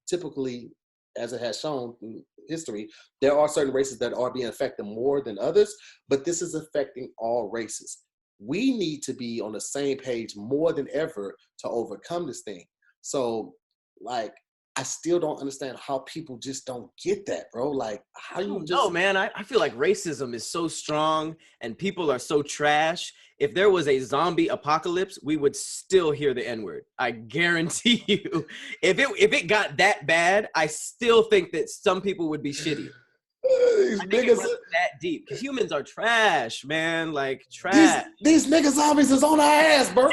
typically, as it has shown in history, there are certain races that are being affected more than others, but this is affecting all races. We need to be on the same page more than ever to overcome this thing. So, like, I still don't understand how people just don't get that, bro. Like, how you just... No, man, I feel like racism is so strong and people are so trash. If there was a zombie apocalypse, we would still hear the N-word. I guarantee you. If it got that bad, I still think that some people would be shitty. These niggas that deep. Because humans are trash, man. Like, trash. These nigga zombies is on our ass, bro.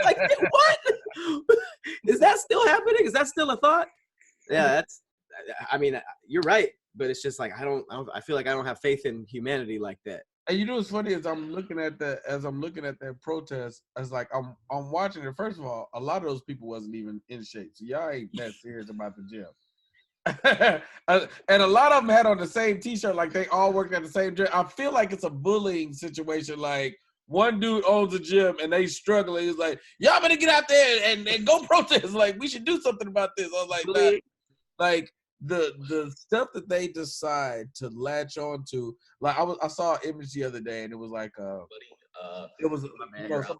Like, what? Is that still happening? Is that still a thought? Yeah, I mean, you're right, but it's just like I feel like I don't have faith in humanity like that. And you know what's funny is I'm looking at that protest, as like I'm watching it. First of all, a lot of those people wasn't even in shape, so y'all ain't that serious about the gym. And a lot of them had on the same T-shirt, like they all worked at the same gym. I feel like it's a bullying situation. Like one dude owns a gym and they struggling. He's like, y'all better get out there and go protest. Like we should do something about this. I was like, nah. Like the stuff that they decide to latch on to. Like I saw an image the other day and it was like it was some of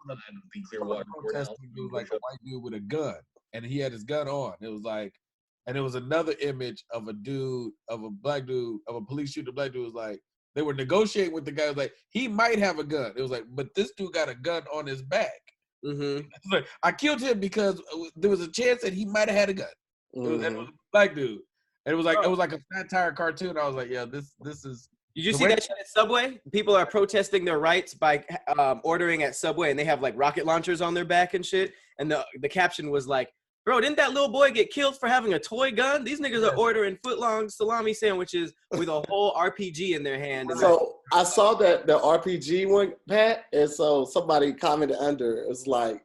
the protesting. It was like a white dude with a gun and he had his gun on. It was like. And it was another image of a black dude, of a police shooter. Black dude was like, they were negotiating with the guy. It was like, he might have a gun. It was like, but this dude got a gun on his back. Mm-hmm. Like, I killed him because there was a chance that he might have had a gun. Mm-hmm. It was a black dude. And it was like a satire cartoon. I was like, yeah, this is. Did you see that shit at Subway? People are protesting their rights by ordering at Subway, and they have like rocket launchers on their back and shit. And the caption was like, bro, didn't that little boy get killed for having a toy gun? These niggas are ordering foot-long salami sandwiches with a whole RPG in their hand. And so I saw that the RPG one, Pat, and so somebody commented under, it was like,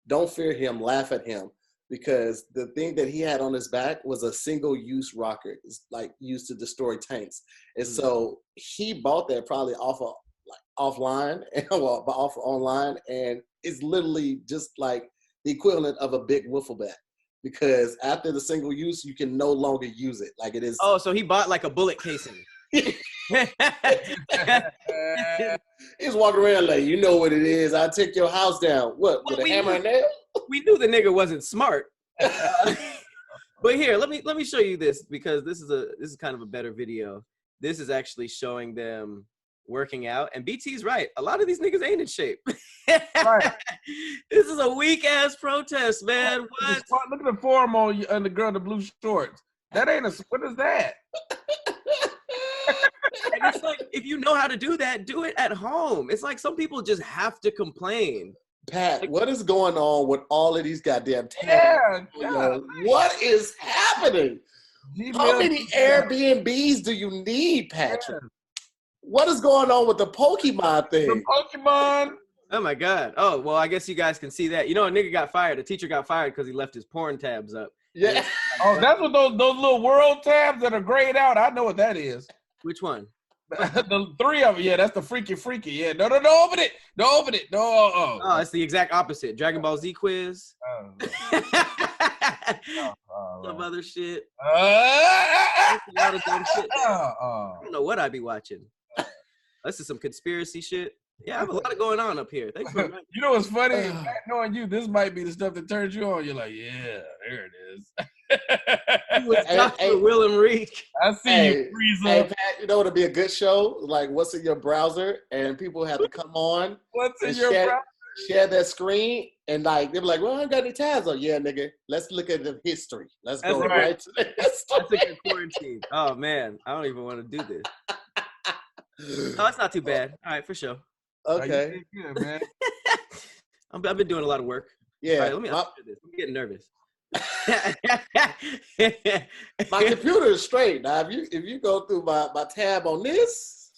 don't fear him, laugh at him. Because the thing that he had on his back was a single-use rocket. It's like used to destroy tanks. And so he bought that probably offline, off online, and it's literally just like the equivalent of a big wiffle bat, because after the single use, you can no longer use it. Like it is. Oh, so he bought like a bullet casing. He's walking around like, you know what it is. I'll take your house down. What, with a hammer and nail? We knew the nigga wasn't smart. But here, let me show you this, because this is kind of a better video. This is actually showing them working out, and BT's right. A lot of these niggas ain't in shape. Right. This is a weak ass protest, man. What? Look at the form on the girl in the blue shorts. That ain't what is that? And it's like, if you know how to do that, do it at home. It's like some people just have to complain. Pat, what is going on with all of these goddamn tabs? Yeah. What is happening? How many Airbnbs do you need, Patrick? Yeah. What is going on with the Pokemon thing? The Pokemon. Oh my God. Oh, well, I guess you guys can see that. You know, a nigga got fired. A teacher got fired because he left his porn tabs up. Yeah. Oh, that's what those little world tabs that are grayed out. I know what that is. Which one? The three of them. Yeah, that's the freaky. Yeah. No, open it. No, open it. No. Oh, it's the exact opposite. Dragon Ball Z quiz. Some other shit. A lot of dumb shit. I don't know what I'd be watching. This is some conspiracy shit. Yeah, I have a lot of going on up here. Thanks for reminding me. You know what's funny? Knowing you, this might be the stuff that turns you on. You're like, yeah, there it is. Hey, Willem Reek. I see you, Frieza. Hey, Pat, you know what would be a good show? Like, what's in your browser? And people have to come on. What's in your browser? Share that screen, and like they're like, well, I ain't got any tabs on. Yeah, nigga, let's look at the history. Let's go right to the history. That's a good quarantine. Oh man, I don't even want to do this. Oh, it's not too bad. All right, for sure. Okay. Good, man. I've been doing a lot of work. Yeah. All right, let me answer this. I'm getting nervous. My computer is straight. Now, if you go through my tab on this,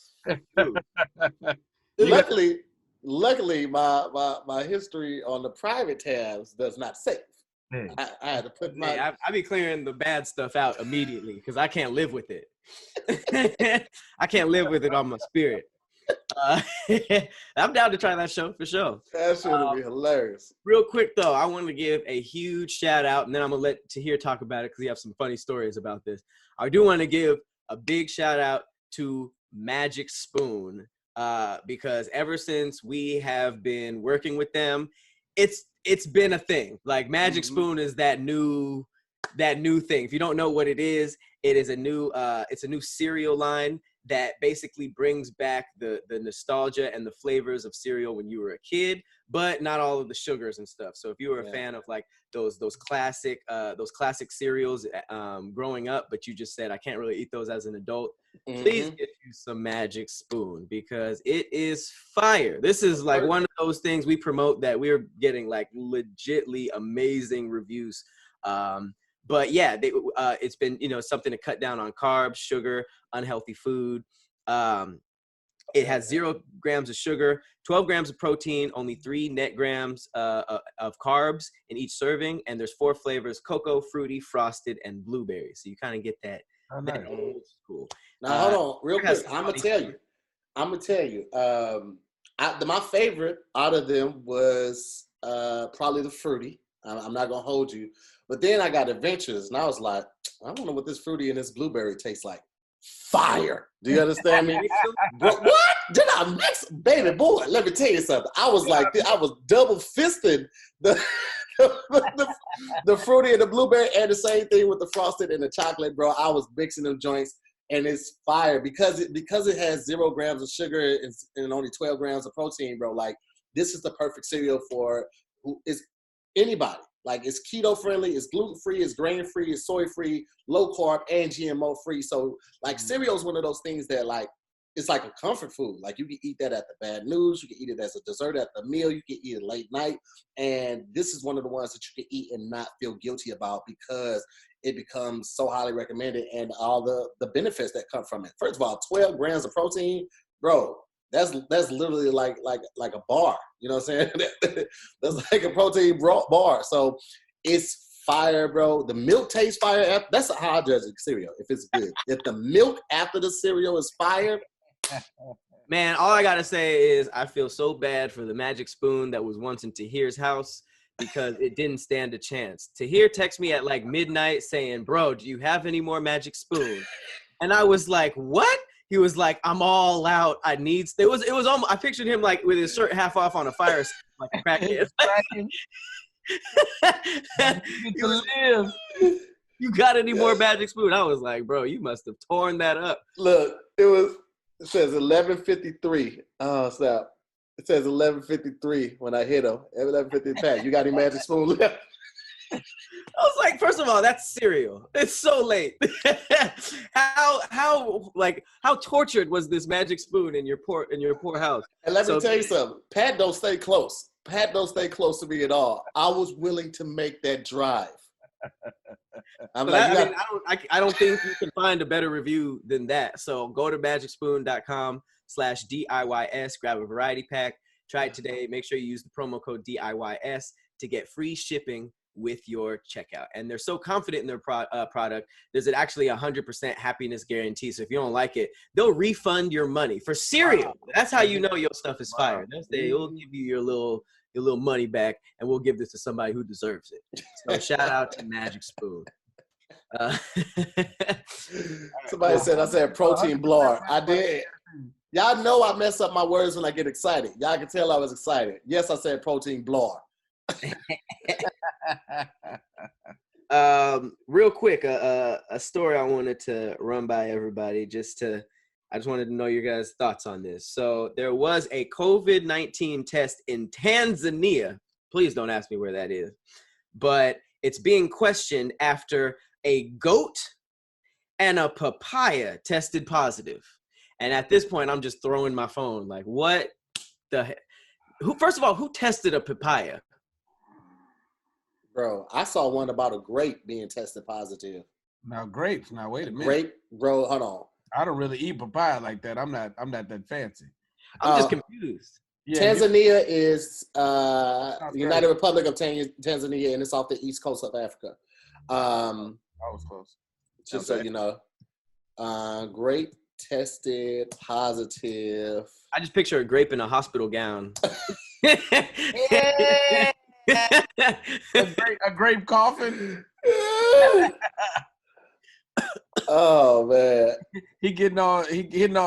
luckily my history on the private tabs does not save. I had to put my. I be clearing the bad stuff out immediately because I can't live with it. I can't live with it on my spirit. I'm down to try that show for sure. That shit would be hilarious. Real quick though, I want to give a huge shout out, and then I'm gonna let Tahir talk about it because he has some funny stories about this. I do want to give a big shout out to Magic Spoon because ever since we have been working with them, it's been a thing. Like Magic Spoon is that new thing. If you don't know what it is a new cereal line that basically brings back the nostalgia and the flavors of cereal when you were a kid, but not all of the sugars and stuff. So if you were a fan of like those classic cereals growing up, but you just said I can't really eat those as an adult, please get you some Magic Spoon because it is fire. This is like one of those things we promote that we're getting like legitly amazing reviews. But yeah, it's been, something to cut down on carbs, sugar, unhealthy food. It has 0 grams of sugar, 12 grams of protein, only 3 net grams of carbs in each serving. And there's 4 flavors: cocoa, fruity, frosted, and blueberry. So you kind of get that, that old school. Now, hold on real quick. I'm going to tell you. My favorite out of them was probably the fruity. I'm not going to hold you. But then I got Adventures, and I was like, I don't know what this fruity and this blueberry tastes like. Fire. Do you understand me? Bro, what? Did I mix? Baby boy, let me tell you something. I was like, I was double fisted the fruity and the blueberry, and the same thing with the frosted and the chocolate, bro. I was mixing them joints, and it's fire because it has 0 grams of sugar and only 12 grams of protein, bro. Like, this is the perfect cereal for anybody. Like, it's keto friendly, it's gluten free, it's grain free, it's soy free, low carb, and GMO free. So, like, cereal is one of those things that, like, it's like a comfort food. Like, you can eat that at the bad news, you can eat it as a dessert at the meal, you can eat it late night. And this is one of the ones that you can eat and not feel guilty about because it becomes so highly recommended and all the benefits that come from it. First of all, 12 grams of protein, bro. That's literally like a bar. You know what I'm saying? That's like a protein bar. So it's fire, bro. The milk tastes fire. That's how I judge a cereal, if it's good. If the milk after the cereal is fire. Man, all I got to say is I feel so bad for the magic spoon that was once in Tahir's house because it didn't stand a chance. Tahir texted me at like midnight saying, bro, do you have any more magic spoon? And I was like, what? He was like, I'm all out. I need. It was almost. I pictured him like with his shirt half off on a fire escape, like a crackhead. You got any more magic spoon? I was like, bro, you must have torn that up. Look, it says 11:53. Oh, stop. It says 11:53 when I hit him. 11:53. You got any magic spoon left? I was like, first of all, that's cereal. It's so late. How tortured was this magic spoon in your poor house? And let me tell you something. Pat don't stay close. Pat don't stay close to me at all. I was willing to make that drive. I don't think you can find a better review than that. So go to magicspoon.com/DIYS, grab a variety pack, try it today. Make sure you use the promo code DIYS to get free shipping with your checkout. And they're so confident in their product, there's actually 100% happiness guarantee. So if you don't like it, they'll refund your money for cereal. Wow. That's how you know your stuff is fire. They'll give you your little money back, and we'll give this to somebody who deserves it. So shout out to Magic Spoon. Somebody said I said protein blower. I did. Y'all know I mess up my words when I get excited. Y'all can tell I was excited. Yes, I said protein blower. Real quick, a story I wanted to run by everybody. I just wanted to know your guys' thoughts on this. So there was a COVID-19 test in Tanzania. Please don't ask me where that is, but it's being questioned after a goat and a papaya tested positive. And at this point, I'm just throwing my phone like, what the heck? First of all, who tested a papaya? Bro, I saw one about a grape being tested positive. Now grapes. Now wait a minute. Grape, bro. Hold on. I don't really eat papaya like that. I'm not that fancy. I'm just confused. Yeah, Tanzania is United Republic of Tanzania, and it's off the east coast of Africa. I was close. Just so you know, grape tested positive. I just picture a grape in a hospital gown. A grape coffin. Oh man, he getting all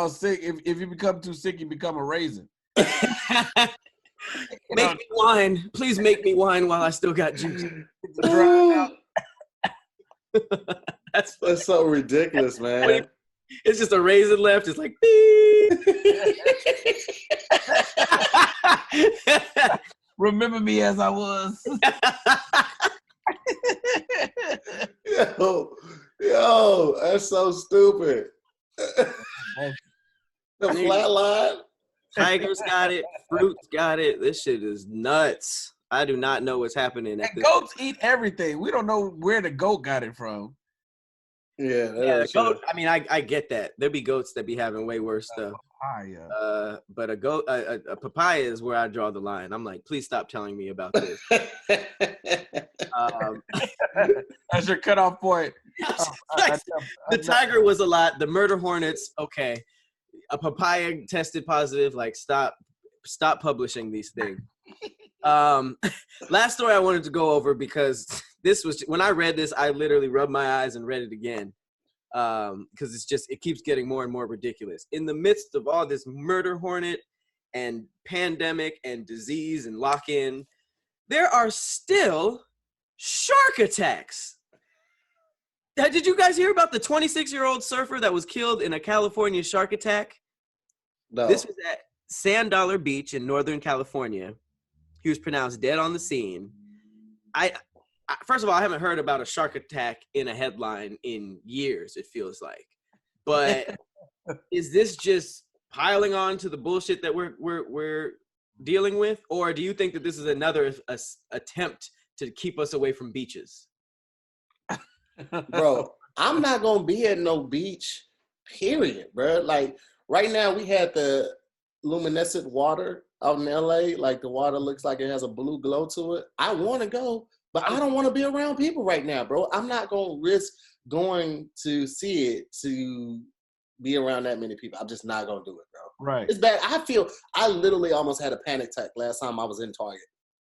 sick. If you become too sick, you become a raisin. Make me wine, please. Make me wine while I still got juice. That's so ridiculous, man. It's just a raisin left. It's like, remember me as I was. Yo, that's so stupid. The flat line. Tigers got it. Fruits got it. This shit is nuts. I do not know what's happening. Goats eat everything. We don't know where the goat got it from. Yeah, Yeah, goat. I mean, I get that. There be goats that be having way worse stuff. Papaya. But a papaya is where I draw the line. I'm like, please stop telling me about this. That's your cutoff point. The tiger was a lot. The murder hornets, okay. A papaya tested positive. Like, stop publishing these things. Last story I wanted to go over, because this was, when I read this, I literally rubbed my eyes and read it again. Because it keeps getting more and more ridiculous. In the midst of all this murder hornet and pandemic and disease and lock-in, there are still shark attacks. Did you guys hear about the 26-year-old surfer that was killed in a California shark attack? No. This was at Sand Dollar Beach in Northern California. He was pronounced dead on the scene. First of all, I haven't heard about a shark attack in a headline in years, it feels like. But is this just piling on to the bullshit that we're dealing with? Or do you think that this is another attempt to keep us away from beaches? Bro, I'm not going to be at no beach, period, bro. Like, right now we had the luminescent water out in LA. Like, the water looks like it has a blue glow to it. I want to go. But I don't want to be around people right now, bro. I'm not going to risk going to see it to be around that many people. I'm just not going to do it, bro. Right. It's bad. I literally almost had a panic attack last time I was in Target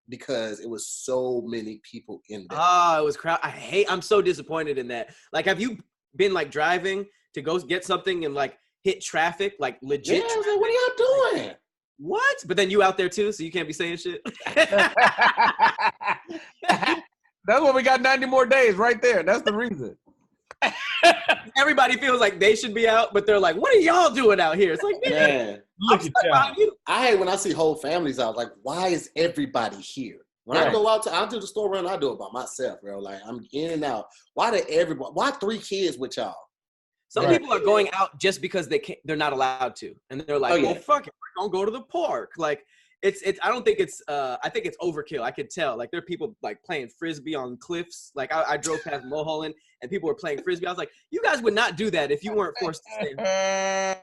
because it was so many people in there. Oh, it was crowd. I'm so disappointed in that. Like, have you been like driving to go get something and like hit traffic, like legit? Yeah, I was like, what are y'all doing? What? But then you out there too, so you can't be saying shit. That's why we got 90 more days right there. That's the reason. Everybody feels like they should be out, but they're like, what are y'all doing out here? It's like, man, look at you. I hate when I see whole families out. Like, why is everybody here? When I go out I'll do the store run, I do it by myself, bro. Like, I'm in and out. Why 3 kids with y'all? Some people are going out just because they're not allowed to. And they're like, well, fuck it, we're gonna go to the park. Like, I don't think it's I think it's overkill. I could tell. Like, there are people like playing frisbee on cliffs. Like, I drove past Mulholland and people were playing frisbee. I was like, you guys would not do that if you weren't forced to stay.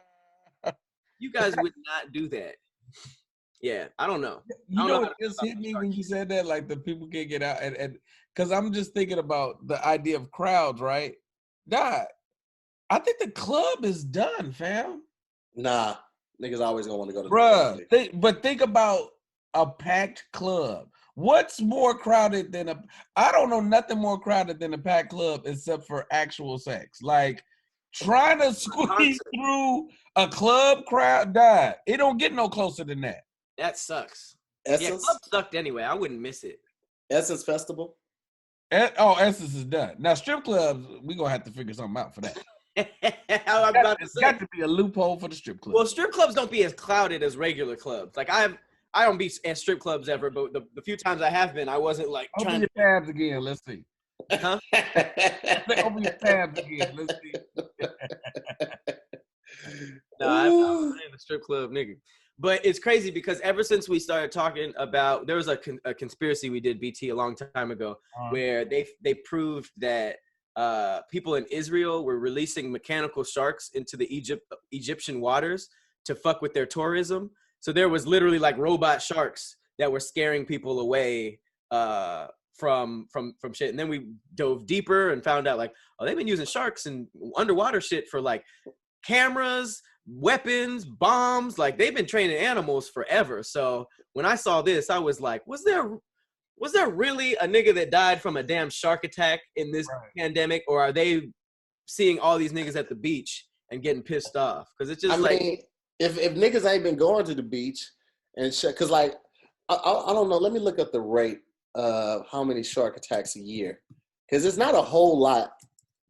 You guys would not do that. Yeah, I don't know. You know what just hit me when you said that? Like, the people can't get out, and because I'm just thinking about the idea of crowds, right? God, I think the club is done, fam. Nah, niggas always gonna want to go to the club. But think about a packed club. What's more crowded than I don't know nothing more crowded than a packed club except for actual sex. Like, trying to squeeze through a club crowd, it don't get no closer than that. That sucks. Essence? Yeah, club sucked anyway. I wouldn't miss it. Essence Festival? Essence is done. Now, strip clubs, we're going to have to figure something out for that. It's got to be a loophole for the strip club. Well, strip clubs don't be as crowded as regular clubs. Like, I don't be at strip clubs ever, but the few times I have been, I wasn't like Open your tabs again. Let's see. Huh? Open your tabs again. Let's see. No, I'm a strip club nigga. But it's crazy because ever since we started talking about, there was a conspiracy we did, BT, a long time ago, where they proved that people in Israel were releasing mechanical sharks into the Egyptian waters to fuck with their tourism. So there was literally like robot sharks that were scaring people away from shit. And then we dove deeper and found out like, oh, they've been using sharks and underwater shit for like cameras, weapons, bombs. Like, they've been training animals forever. So when I saw this, I was like, was there really a nigga that died from a damn shark attack in this pandemic, or are they seeing all these niggas at the beach and getting pissed off? Because it's just I mean, if niggas ain't been going to the beach and shit, because like I don't know. Let me look up the rate of how many shark attacks a year, because it's not a whole lot,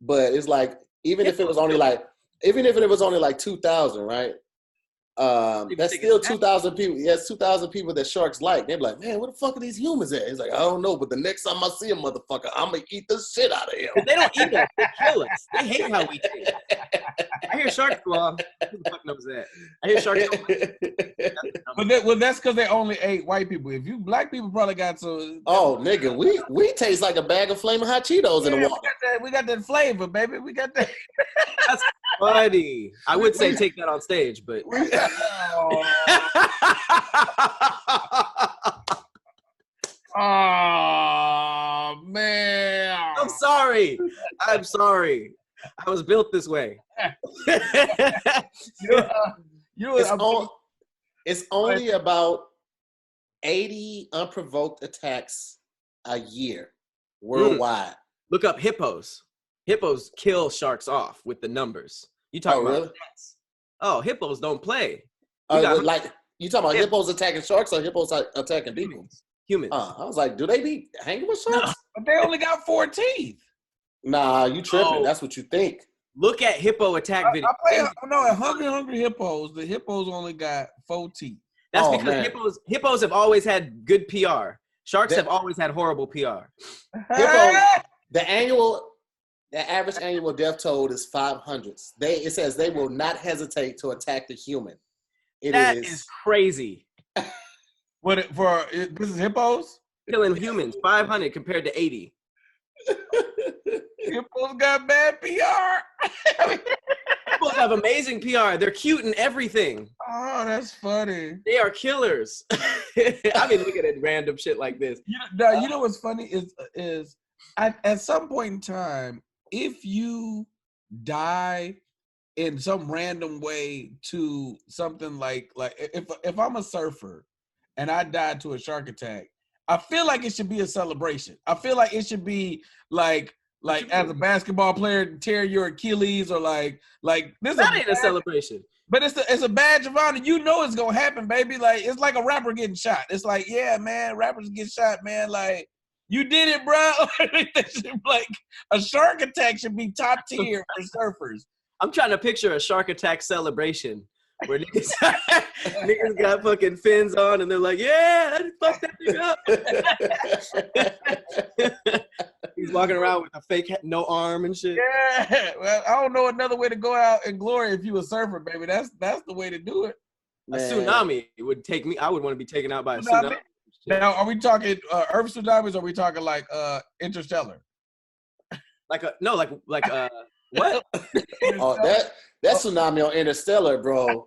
but it's like even if it was only like 2,000, right? That's still 2,000 people. Yes, 2,000 people that sharks like. They're like, man, where the fuck are these humans at? He's like, I don't know, but the next time I see a motherfucker, I'm gonna eat the shit out of him. They don't eat us. They kill us. They hate how we taste. I hear sharks squall. Who the fuck knows that? I hear sharks. But that's because they only ate white people. If you black people probably got some. Oh, nigga, we taste like a bag of flaming hot Cheetos in the water. We got that flavor, baby. We got that. That's funny. I would say take that on stage, but. Oh man! I'm sorry. I was built this way. It's only about 80 unprovoked attacks a year worldwide. Look up hippos. Hippos kill sharks off with the numbers. You talking about? Really? Oh, hippos don't play. You talking about hippos attacking sharks or hippos attacking people? Humans. I was like, do they be hanging with sharks? No, but they only got 4 teeth. Nah, you tripping. That's what you think. Look at hippo attack video. At Hungry Hippos, the hippos only got 4 teeth. That's because hippos have always had good PR. Sharks have always had horrible PR. The average annual death toll is 500. It says they will not hesitate to attack the human. That is crazy. This is hippos? Killing humans, 500 compared to 80. Hippos got bad PR. Hippos have amazing PR. They're cute and everything. Oh, that's funny. They are killers. I've been looking at random shit like this. You know what's funny is at some point in time, if you die in some random way to something like if I'm a surfer and I died to a shark attack, I feel like it should be a celebration. I feel like it should be like as a basketball player, tear your Achilles or like this. That ain't a celebration. But it's a badge of honor. You know it's gonna happen, baby. Like it's like a rapper getting shot. It's like, yeah, man, rappers get shot, man. Like you did it, bro. Like a shark attack should be top tier for surfers. I'm trying to picture a shark attack celebration where niggas got fucking fins on and they're like, yeah, I just fucked that thing up. He's walking around with a fake no arm and shit. Yeah, well, I don't know another way to go out in glory if you a surfer, baby. That's the way to do it. Man. A tsunami would take me. I would want to be taken out by a tsunami. Now, are we talking Earth tsunamis or are we talking like Interstellar? What? Oh, that tsunami on Interstellar, bro.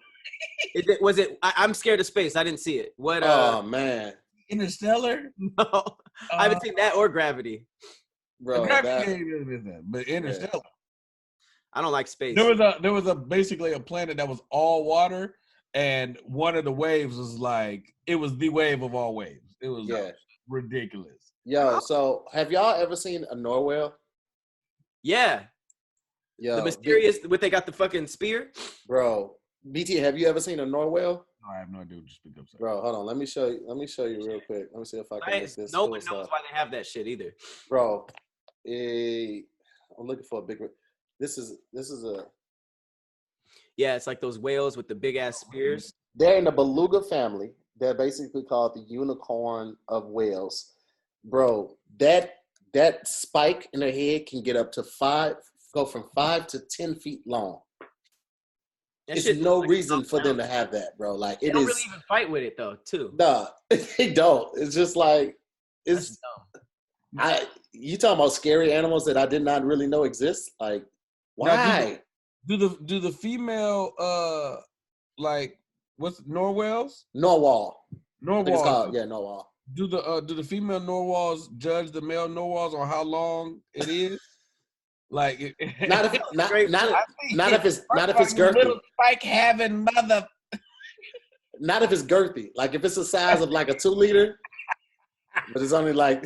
Was it? I'm scared of space. I didn't see it. What? Oh man, Interstellar? No, I haven't seen that or Gravity. Bro, but Interstellar. Yeah. I don't like space. There was basically a planet that was all water, and one of the waves was like it was the wave of all waves. It was ridiculous. Yo, so have y'all ever seen a narwhal? Yeah. Yo, the mysterious. What they got the fucking spear? Bro, BT, have you ever seen a narwhal? No, I have no idea what you speak up. Bro, hold on. Let me show you real quick. Let me see if I can make this. No one knows why they have that shit either. Bro, I'm looking for a big. This is a. Yeah, it's like those whales with the big ass spears. They're in the beluga family. They're basically called the unicorn of whales. Bro, that spike in their head can get up to go from 5 to 10 feet long. There's no reason for them to have that, bro. Like they don't really even fight with it though, too. Nah, they don't. It's just like it's. You talking about scary animals that I did not really know exist? Like, why? Now, do the female like what's narwhals? Narwhal. Narwhal. Narwhal. Do the female narwhals judge the male narwhals on how long it is? Like not if it's girthy. Little spike having mother. Not if it's girthy. Like if it's the size of like a 2 liter, but it's only like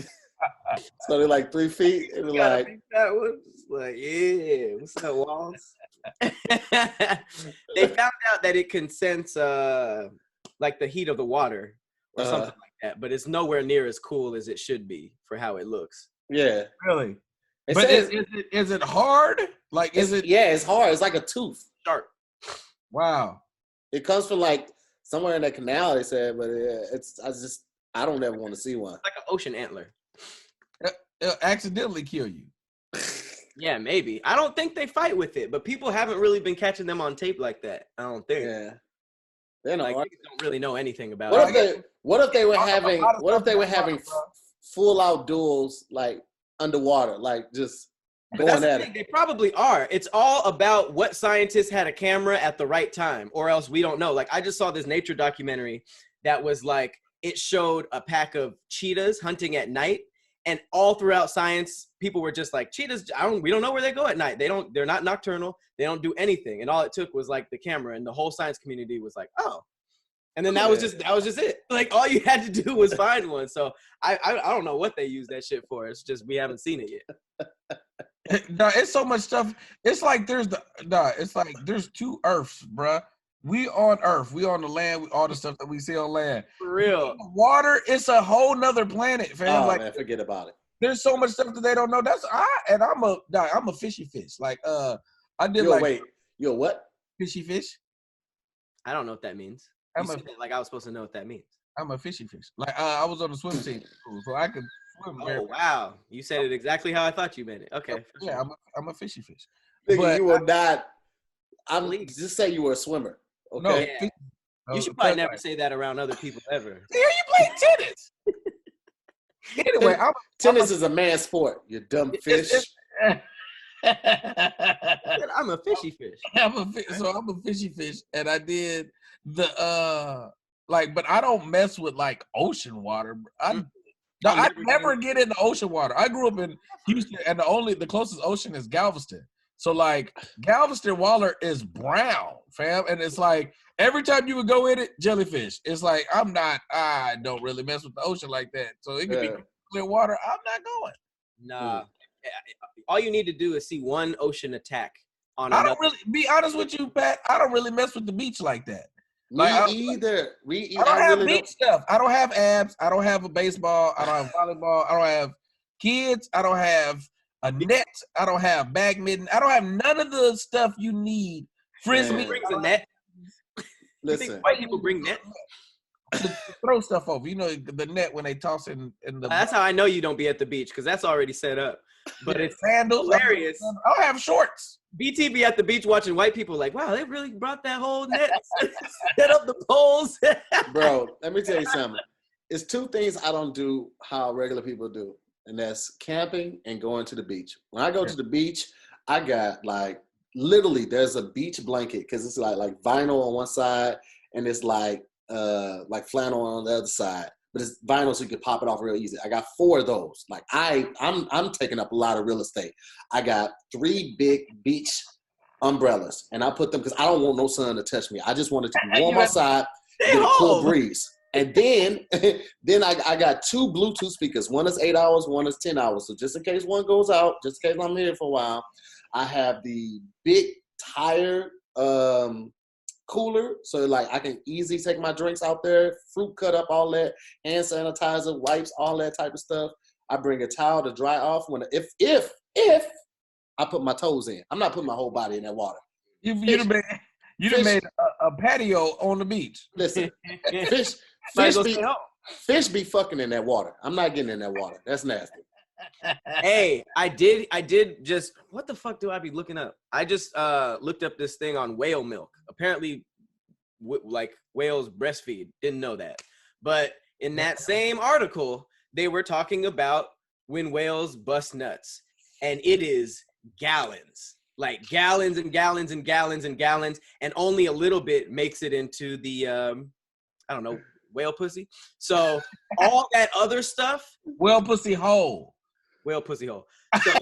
3 feet. It was like that was like, yeah, what's up, Walls? They found out that it can sense like the heat of the water or something like that, but it's nowhere near as cool as it should be for how it looks. Yeah. Really? But is it hard? Like, is it? Yeah, it's hard. It's like a tooth. Sharp. Wow. It comes from like somewhere in that canal, they said, but I don't ever want to see one. Like an ocean antler. It'll accidentally kill you. Yeah, maybe. I don't think they fight with it, but people haven't really been catching them on tape like that. I don't think. Yeah. They don't, like, don't really know anything about it. What if they were having full out duels like underwater, like just going at it? They probably are. It's all about what scientists had a camera at the right time, or else we don't know. Like, I just saw this nature documentary that was like, it showed a pack of cheetahs hunting at night, and all throughout science, people were just like, cheetahs, we don't know where they go at night. They're not nocturnal. They don't do anything. And all it took was like the camera, and the whole science community was like, oh. And then that was just it. Like, all you had to do was find one. So I don't know what they use that shit for. It's just we haven't seen it yet. No, it's so much stuff. It's like there's two Earths, bruh. We on Earth, we on the land, all the stuff that we see on land. For real. Water, it's a whole nother planet, fam. Oh, like, man, forget about it. There's so much stuff that they don't know. I'm a fishy fish. Like You're what? Fishy fish. I don't know what that means. Like I was supposed to know what that means. I'm a fishy fish. Like I was on the swim team, so I could swim. Oh wow, you said it exactly how I thought you meant it. Okay. Yeah, I'm a fishy fish. Nigga, you were not. Just say you were a swimmer. Okay. No, yeah. You should probably never say that around other people ever. Yeah, you play tennis. Anyway, tennis is a man's sport. You dumb fish. I'm a fishy fish. I'm a fishy fish, and I did the but I don't mess with like ocean water. I never get into ocean water. I grew up in Houston, and the closest ocean is Galveston. So like Galveston water is brown, fam, and it's like every time you would go in it, jellyfish. It's like I don't really mess with the ocean like that. So it could be clear water. I'm not going. Nah. All you need to do is see one ocean attack on I don't really, be honest with you, Pat, I don't really mess with the beach like that. Me either. I don't have beach stuff. I don't have abs. I don't have a baseball. I don't have volleyball. I don't have kids. I don't have a net. I don't have badminton. I don't have none of the stuff you need. Frisbee. Brings a net. Listen. White people bring net? To throw stuff over. You know, the net when they toss in the. That's how I know you don't be at the beach, because that's already set up. But it's sandals. Hilarious. I don't have shorts. BT be at the beach watching white people like, wow, they really brought that whole net, set up the poles. Bro, let me tell you something. It's two things I don't do how regular people do, and that's camping and going to the beach. When I go to the beach, I got like literally there's a beach blanket because it's like vinyl on one side and it's like flannel on the other side. But it's vinyl, so you can pop it off real easy. I got 4 of those. Like I'm taking up a lot of real estate. I got 3 big beach umbrellas, and I put them because I don't want no sun to touch me. I just want it to be warm outside, get a cool breeze. And then I got 2 Bluetooth speakers. One is 8 hours, one is 10 hours. So just in case one goes out, just in case I'm here for a while, I have the big tire cooler, so like I can easily take my drinks out there, fruit cut up, all that, hand sanitizer, wipes, all that type of stuff. I bring a towel to dry off if I put my toes in. I'm not putting my whole body in that water. You'd have made a patio on the beach. Listen, fish be fucking in that water. I'm not getting in that water. That's nasty. Hey, I did just, what the fuck do I be looking up? I just looked up this thing on whale milk. Apparently, like whales breastfeed. Didn't know that. But in that same article, they were talking about when whales bust nuts. And it is gallons. Like gallons and gallons and gallons and gallons. And only a little bit makes it into the, I don't know, whale pussy. So all that other stuff. Whale pussy hole. Whale pussy hole. So, so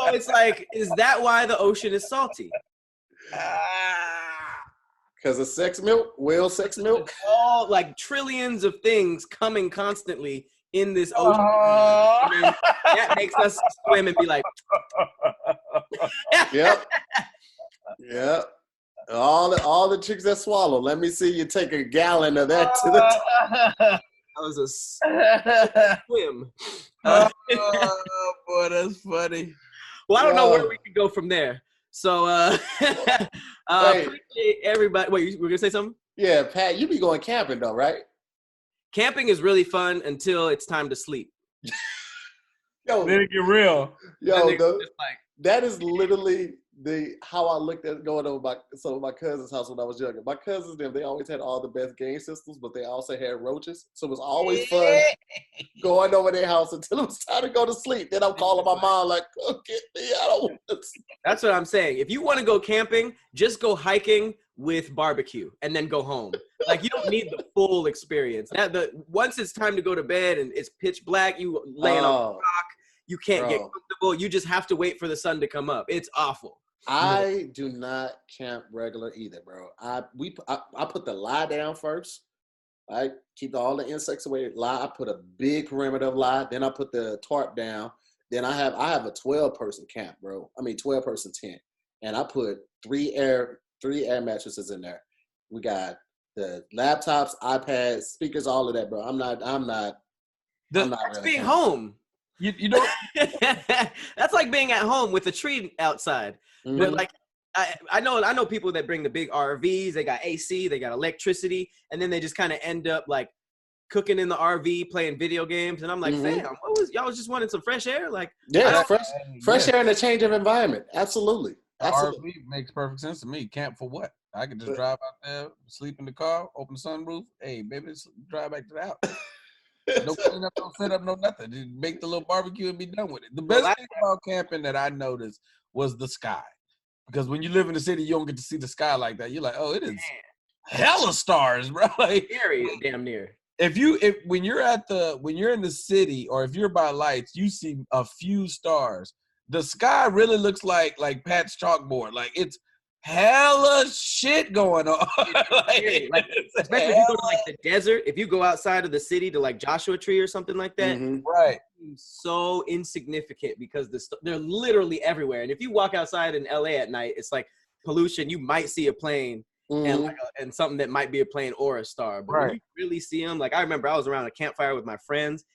it's like, is that why the ocean is salty? Because of sex milk? Whale sex milk? All like trillions of things coming constantly in this ocean. And then that makes us swim and be like, Yep. All the chicks that swallow. Let me see you take a gallon of that to the top. That was a swim. Oh, boy, that's funny. Well, I don't know where we could go from there. So Wait. Appreciate everybody. Wait, you were gonna say something? Yeah, Pat, you be going camping though, right? Camping is really fun until it's time to sleep. Yo, Let it get real. yo, Just like, that is literally how I looked at going over some of my cousin's house when I was younger. My cousins, they always had all the best game systems, but they also had roaches. So it was always fun going over their house until it was time to go to sleep. Then I'm calling my mom like, "Oh, get me out of this." that's what I'm saying. If you want to go camping, just go hiking with barbecue and then go home. Like, you don't need the full experience. Once it's time to go to bed and it's pitch black, you laying on a rock, you can't get comfortable. You just have to wait for the sun to come up. It's awful. I do not camp regular either, bro. I put the lie down first. I keep all the insects away. Lie. I put a big perimeter of lie. Then I put the tarp down. Then I have a 12-person camp, bro. 12-person tent, and I put three air mattresses in there. We got the laptops, iPads, speakers, all of that, bro. I'm not That's really being camping. home. You don't. That's like being at home with a tree outside. Mm-hmm. But like, I know people that bring the big RVs. They got AC, they got electricity, and then they just kind of end up like cooking in the RV, playing video games. And I'm like, fam, y'all was just wanting some fresh air? Like, yeah, fresh air and a change of environment. Absolutely. RV makes perfect sense to me. Camp for what? I could just drive out there, sleep in the car, open the sunroof. Hey, baby, let's drive back to the house. No clean up, no set up, no nothing. Just make the little barbecue and be done with it. The best thing about camping that I noticed was the sky. Because when you live in the city, you don't get to see the sky like that. You're like, oh, it is hella stars, bro. Like, damn near. When you're in the city or if you're by lights, you see a few stars. The sky really looks like Pat's chalkboard. Like, it's hella shit going on. Like, especially if you go to like the desert, if you go outside of the city to like Joshua Tree or something like that, right? So insignificant because they're literally everywhere. And if you walk outside in LA at night, it's like pollution. You might see a plane and something that might be a plane or a star, but when you really see them, like I remember I was around a campfire with my friends.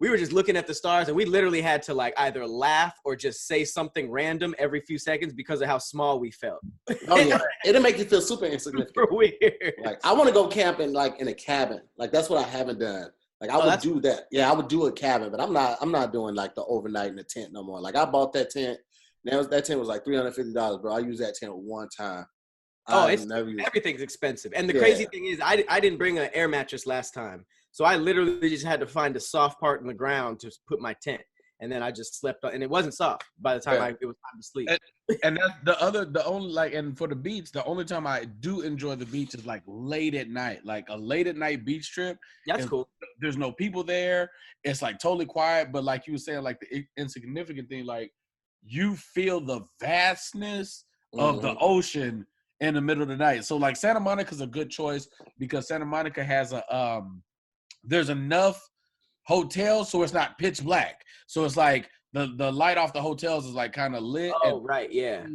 We were just looking at the stars and we literally had to like either laugh or just say something random every few seconds because of how small we felt. Oh yeah, it'll make you feel super insignificant. Super weird. Like I want to go camping like in a cabin. Like that's what I haven't done. Like I would do that. Yeah, I would do a cabin, but I'm not doing like the overnight in the tent no more. Like I bought that tent. That tent was like $350, bro. I used that tent one time. Everything's expensive. And the crazy thing is I didn't bring an air mattress last time. So I literally just had to find a soft part in the ground to put my tent. And then I just slept on, and it wasn't soft by the time it was time to sleep. And and for the beach, the only time I do enjoy the beach is like late at night, like a late at night beach trip. That's cool. There's no people there. It's like totally quiet. But like you were saying, like the insignificant thing, like you feel the vastness of the ocean in the middle of the night. So like Santa Monica's a good choice because Santa Monica has there's enough hotels so it's not pitch black. So it's like the light off the hotels is like kind of lit. Oh, right, yeah.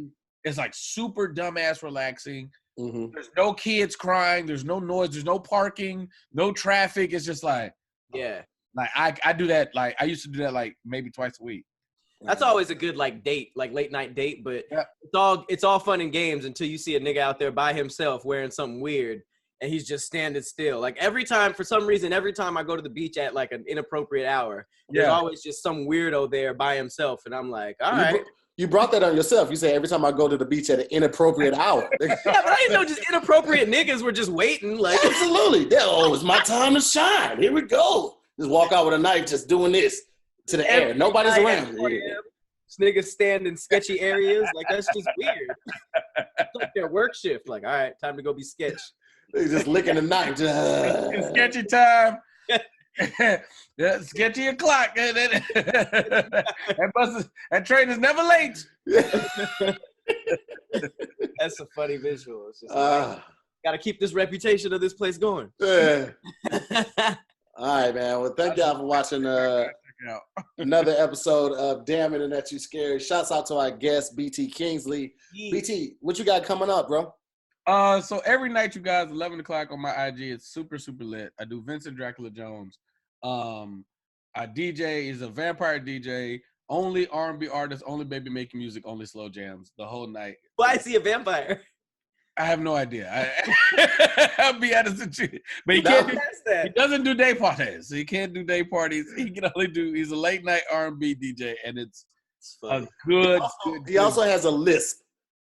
It's like super dumbass relaxing. There's no kids crying. There's no noise. There's no parking. No traffic. It's just like like I do that. Like I used to do that like maybe twice a week. That's always a good like date, like late night date. But it's all fun and games until you see a nigga out there by himself wearing something weird. And he's just standing still. Like every time I go to the beach at like an inappropriate hour, there's always just some weirdo there by himself. And I'm like, all right. You brought that on yourself. You say every time I go to the beach at an inappropriate hour. Yeah, but I didn't know just inappropriate niggas were just waiting. Like absolutely. It's my time to shine. Here we go. Just walk out with a knife, just doing this to the air. Nobody's around. This niggas stand in sketchy areas. Like that's just weird. It's like their work shift. Like, all right, time to go be sketch. They just licking the knife. It's sketchy time. Sketchy o'clock. That train is never late. That's a funny visual. It's just got to keep this reputation of this place going. Yeah. All right, man. Well, thank y'all for watching another episode of Damn Internet You Scary. Shouts out to our guest, BT Kingsley. Yeah. BT, what you got coming up, bro? So every night, you guys, 11 o'clock on my IG, it's super, super lit. I do Vincent Dracula Jones. I DJ is a vampire DJ, only R&B artist, only baby making music, only slow jams the whole night. Why is he a vampire? I have no idea. I'll be honest with you. But he doesn't do day parties. He can't do day parties. He can only do. He's a late night R&B DJ, and it's a good. He also has a list.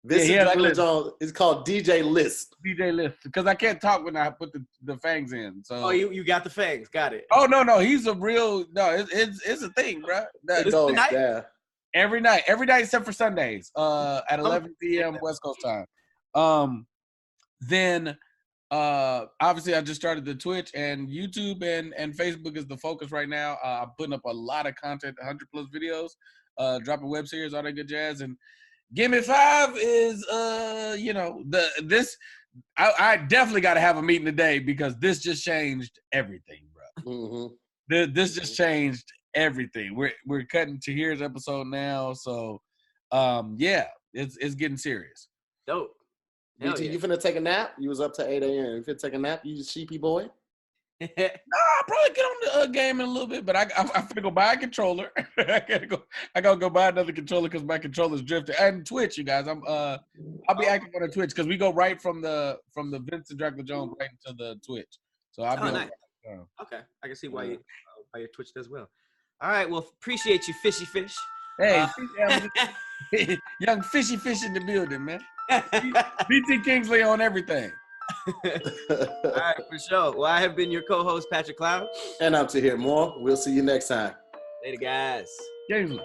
It's called DJ List. DJ List, because I can't talk when I put the fangs in. So you got the fangs. Got it. Oh no, he's a real it's a thing, bro. Every night except for Sundays. At 11 p.m. West Coast time. Then obviously I just started the Twitch and YouTube and Facebook is the focus right now. I'm putting up a lot of content, 100+ videos, dropping web series, all that good jazz. And Gimme 5 is I definitely got to have a meeting today because this just changed everything, bro. Mm-hmm. This just changed everything. We're cutting Tahir's episode now, so it's getting serious. Dope. BT, you finna take a nap? You was up to 8 a.m. You finna take a nap? You sheepy boy? Nah, I'll probably get on the game in a little bit, but I'm finna go buy a controller. I gotta go buy another controller because my controller's drifting. And Twitch, you guys, I'll be active on the Twitch because we go right from the Vincent Dracula Jones right into the Twitch. So I'll be nice. Okay, I can see why your Twitch does well. All right, well, appreciate you, Fishy Fish. Hey, young Fishy Fish in the building, man. BT Kingsley on everything. All right, for sure. Well, I have been your co-host, Patrick Cloud. And I'm Tahir Moore. We'll see you next time. Later, guys. Kingsley.